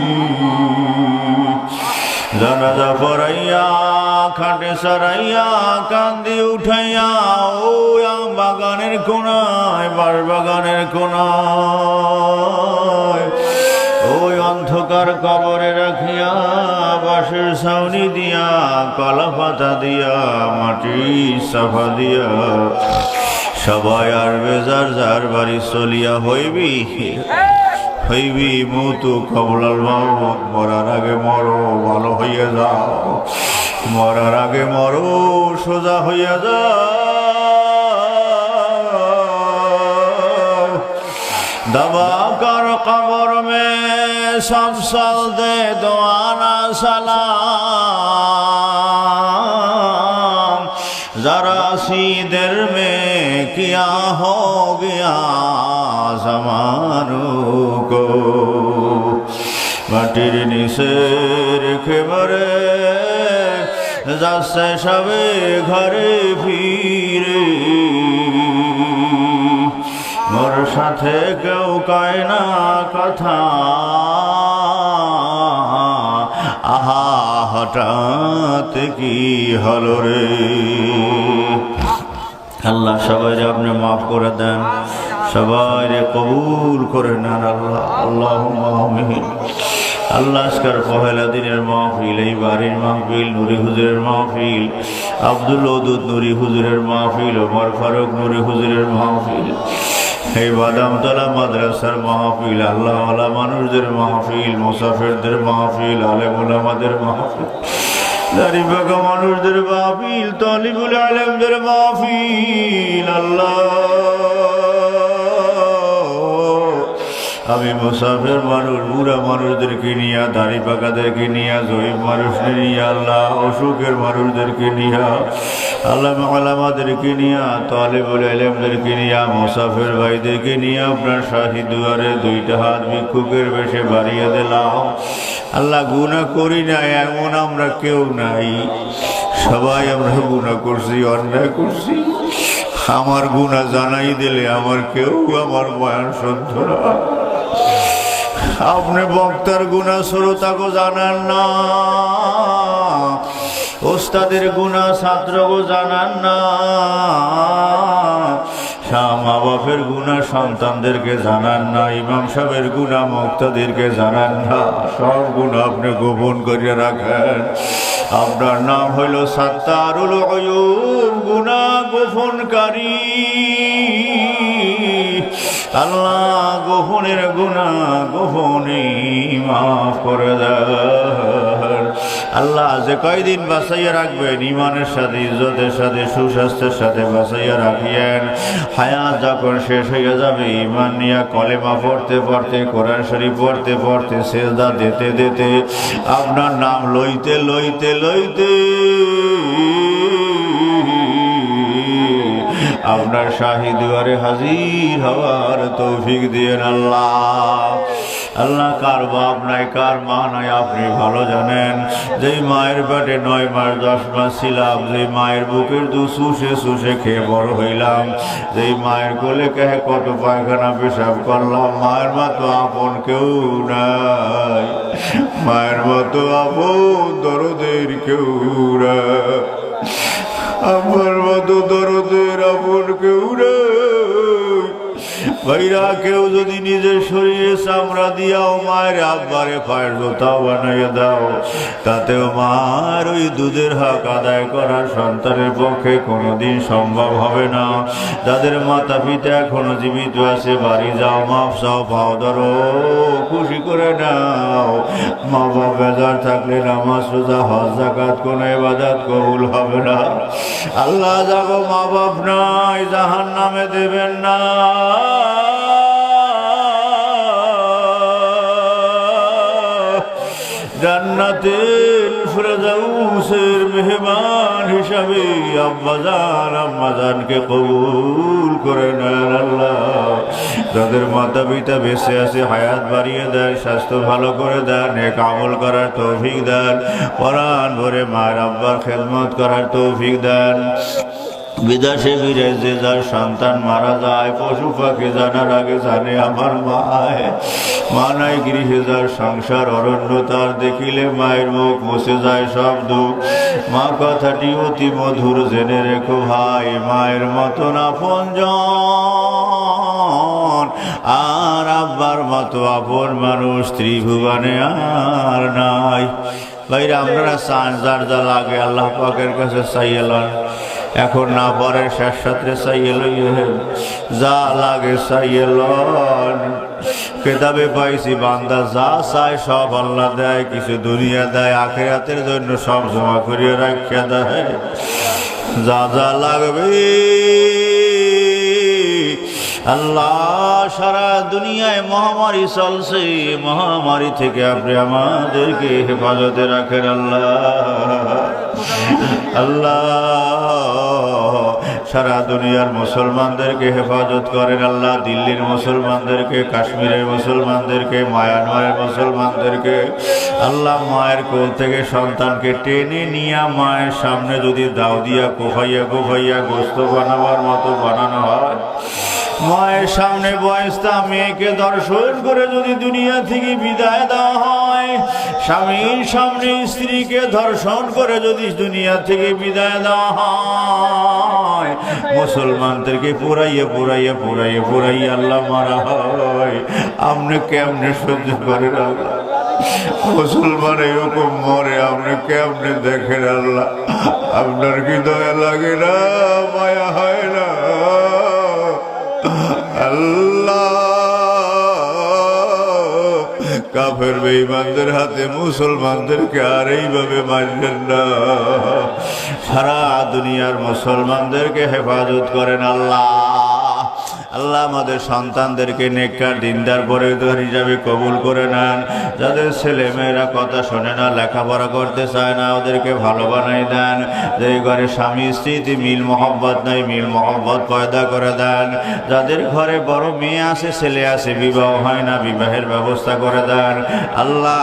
জানাজা পড়াইয়া কাটে সরাইয়া কান্দি উঠাইয়া ওই আম বাগানের কোনায় বাঁশ বাগানের কোনায় ওই অন্ধকার কবরে রাখিয়া বাঁশের ছাউনি দিয়া কলা পাতা দিয়া মাটি সাফা দিয়া সবাই আসবে যার যার বাড়ি চলিয়া হইবি হইবি মতু কবলাল মাহমুদ মরার আগে মরো ভালো হইয়া যাও মরার আগে মরো সোজা হইয়া যাও दबा कर कब्र में सब साल दे दुआना सलाम जरा सी देर में क्या हो गया जमानों को মাটির নিচে রেখে মরে যাচ্ছে সবে ঘরে ফিরে মোর সাথে কেউ কয় না কথা আহা হঠাৎ কি হলো রে আল্লাহ সবাই আপনি মাফ করে দেন সবাই কবুল করে নেন আল্লাহ আল্লাহুম্মা আমিন আল্লাহ আজকের পহেলা দিনের মাহফিল এই বাড়ির মাহফিল নুরি হুজুরের মাহফিল আব্দুল ওদুদ নুরি হুজুরের মাহফিল ওমর ফারুক নুরি হুজুরের মাহফিল এই বাদামতলা মাদ্রাসার মাহফিল আল্লাহ ওয়ালা মানুষদের মাহফিল মুসাফিরদের মাহফিল আলেম উলামাদের মাহফিল দাড়িপাকা মানুষদের মাহফিল তালিবুল আলেমদের মাহফিল আল্লাহ আমি মুসাফির মানুষ বুড়া মানুষদেরকে নিয়ে দাড়ি পাকাদেরকে নিয়ে জয়ীব মানুষদের নিয়ে আল্লাহ অসুখের মানুষদেরকে নিয়ে আল্লাহ আলামাদেরকে নিয়ে তালিবুল ইলমদেরকে নিয়ে মুসাফির ভাইদেরকে নিয়ে আপনার শাহী দুয়ারে দুইটা হাত ভিক্ষুকের বেশে বাড়িয়ে দিলাম আল্লাহ গুনাহ করি না এমন আমরা কেউ নাই সবাই আমরা গুনাহ করছি অন্যায় করছি আমার গুনাহ জানাই দিলে আমার কেউ আমার বয়ান শুনত না আপনি বক্তার গুনাহ শ্রোতাকে জানান না ওস্তাদের গুনাহ ছাত্রকে জানান না মা বাপের গুনাহ সন্তানদেরকে জানান না ইমাম সাহেবের গুনাহ মুক্তাদেরকে জানান না সব গুনাহ আপনি গোপন করিয়া রাখেন আপনার নাম হইল সাত্তারুল উয়ুব গুনাহ গোপনকারী আল্লাহ গোপনের গুনাহ গোপনে মাফ করে দেন আল্লাহ যে কয়দিন বাঁচাইয়া রাখবেন ইমানের সাথে ইজ্জতের সাথে সুস্বাস্থ্যের সাথে বাঁচাইয়া রাখিয়েন হায়াত যখন শেষ হয়ে যাবে ইমান নিয়া কলেমা পড়তে পড়তে কোরআন শরীফ পড়তে পড়তে সেজদা দিতে দিতে আপনার নাম লইতে লইতে লইতে আপনার শাহী দুয়ারে হাজির হওয়ার তৌফিক দিয়েন আল্লাহ আল্লাহ কার বাপ নাই কার মা নাই আপনি ভালো জানেন যেই মায়ের পেটে 9 মাস 10 মাস ছিলাম যেই মায়ের বুকের দুধ শুষে শুষে খেয়ে বড় হইলাম যেই মায়ের কোলে কেহে কত পায়খানা পেশাব করলাম মায়ের মতো আপন কেউ নাই মায়ের মতো আপন দরদের কেউ নাই আমার মতো দরদের আপন কেউ ভাইরা কেউ যদি নিজের শরীরে চামড়া দিয়াও মায়ের আব্বারে পায়ের জোতা বানাইয়া দাও তাতেও মার ওই দুধের হক আদায় করা সন্তানের পক্ষে কোনোদিন সম্ভব হবে না যাদের মাতা পিতা এখনো জীবিত আছে বাড়ি যাও মাপ চাও পাও ধরো খুশি করে নাও মা বাপ বেজার থাকলে নামাজ রোজা হজ যাকাত কোনো ইবাদত কবুল হবে না আল্লাহ যাগো মা বাপ নাই জাহান্নামে দেবেন না জান্নাতুল ফিরদাউসের মেহমান হিসাবে আম্মাজানকে কবুল করে নেন আল্লাহ যাদের মাতা পিতা বেঁচে আছে হায়াত বাড়িয়ে দেন স্বাস্থ্য ভালো করে দেন নেক আমল করার তৌফিক দেন কোরআন ভরে মায়ের আব্বার খেদমত করার তৌফিক দেন বিদেশে বিদেশে যার সন্তান মারা যায়, পশু পাখি জানার আগে জানে আমার মায়। মা নাই গৃহে যার সংসার অরণ্য, তার দেখিলে মায়ের মুখ মুছে যায় সব দুঃখ। মা কথাটি অতি মধুর, জেনে রেখো ভাই, মায়ের মতন আপনজন আর আব্বার মতো আপন মানুষ ত্রিভুবনে আর নাই। ভাইরা, আপনারা চান যার যা লাগে আল্লাহ পাকের কাছে চাইয়ে লন। এখন না পরে শেষ রাত্রে চাইয়ে লইয়েন, যা লাগে চাইয়ে লন। কেতাবে পাইছি বান্দা যা চায় সব আল্লাহ দেয়, কিছু দুনিয়া দেয়, আখিরাতের জন্য সব জমা করিয়া রাখিয়া দেয়। যা যা লাগবে আল্লাহ। সারা দুনিয়ায় মহামারী চলছে, মহামারী থেকে আপনি আমাদেরকে হেফাজতে রাখেন আল্লাহ। আল্লাহ সারা দুনিয়ার মুসলমানদেরকে হেফাজত করেন আল্লাহ। দিল্লির মুসলমানদেরকে, কাশ্মীরের মুসলমানদেরকে, মায়ানমারের মুসলমানদেরকে আল্লাহ মায়ের কোল থেকে সন্তানকে টেনে নিয়ে মায়ের সামনে যদি দাও দিয়া কোফাইয়া কোফাইয়া গোস্ত বানাবার মতো বানানো হয়, মায়ের সামনে বয়স্তা মেয়েকে দর্শন করে যদি দুনিয়া থেকে বিদায় দেওয়া হয়, স্বামীর সামনে স্ত্রীকে ধর্ষণ করে যদি দুনিয়া থেকে বিদায় দেওয়া হয়, মুসলমানদেরকে পুরাইয়া পুরাইয়া পুরাইয়া পুরাইয়া আল্লাহ মারা হয়, আপনি কেমনে সহ্য করেন আল্লাহ? মুসলমান এরকম মরে আপনি কেমনে দেখেন আল্লাহ? আপনার কি দয়া লাগে না, মায়া হয় না? আল্লাহ কাফের বেঈমানদের হাতে মুসলমানদেরকে আর এইভাবে মারবেন না। সারা দুনিয়ার মুসলমানদেরকে হেফাজত করেন আল্লাহ। আল্লাহ আমাদের সন্তানদেরকে নেককার দিনদার পরিবার হিসাবে কবুল করে নেন। যাদের ছেলে মেয়েরা কথা শোনে না, লেখাপড়া করতে চায় না, ওদেরকে ভালো বানাই দেন। যে ঘরে স্বামী স্ত্রীতে মিল মহব্বত নাই, মিল মহব্বত পয়দা করে দেন। যাদের ঘরে বড় মেয়ে আছে, ছেলে আছে, বিবাহ হয় না, বিবাহের ব্যবস্থা করে দেন আল্লাহ।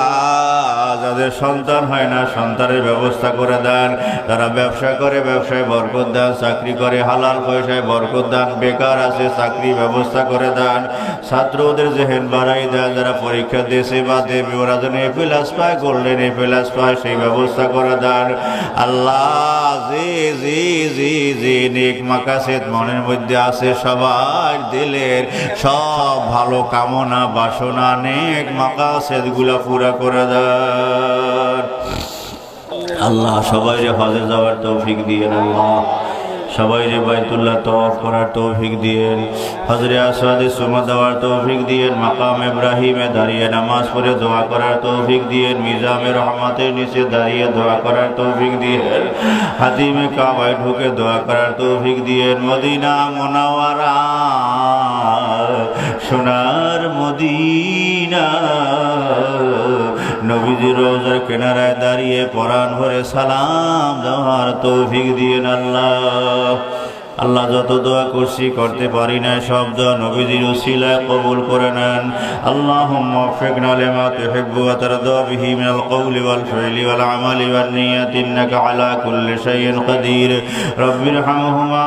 যাদের সন্তান হয় না, সন্তানের ব্যবস্থা করে দেন। যারা ব্যবসা করে, ব্যবসায় বরকত দেন। চাকরি করে, হালাল পয়সায় বরকত দেন। বেকার আছে, চাকরি ব্যবস্থা করে দেন। ছাত্র ওদের জেহেন বাড়াই দেন। যারা পরীক্ষা দিয়েছে বা দেবে, ওরা যেন এ প্লাস পায়, গোল্ডেন এ প্লাস পায়, সেই ব্যবস্থা করে দেন আল্লাহ। জি জি জি জি নেক মাকাসেদ মনের মধ্যে আছে, সবার দিলের সব ভালো কামনা বাসনা নেক মাকাসেদ গুলা পুরা করে দেন আল্লাহ। সবাই হজে যাওয়ার তৌফিক দিয়েন আল্লাহ। সবাই বাইতুল্লাহ তওয়াফ করার তৌফিক দিয়েন। হজরে আসওয়াদে সুমা দেওয়ার তৌফিক দিয়েন। মাকাম ইব্রাহিমে দাঁড়িয়ে নামাজ পড়ে দোয়া করার তৌফিক দিয়েন। মিজামে রহমতের নিচে দাঁড়িয়ে দোয়া করার তৌফিক দিয়েন। হাতিমে কাবায় ঢুকে দোয়া করার তৌফিক দিয়েন। মদিনা মুনাওয়ারা সোনার মদিনা, নবীজির রওজার কিনারায় দাঁড়িয়ে পরাণ ভরে সালাম দেওয়ার তৌফিক দিয়েন আল্লাহ। আল্লাহ যত দোয়া করছি করতে পারি না, সব দোয়া নবীজির উসিলায় কবুল করে নেন। আল্লাহুম্মা ওয়াফিকনা লিমা তুহিব্বু ওয়া তারদা বিহি মিনাল কওলি ওয়াল ফি'লি ওয়াল আমালি ওয়ান নিয়াতি ইন্নাকা আলা কুল্লি শাইইন কাদির। রাব্বিরহামহুমা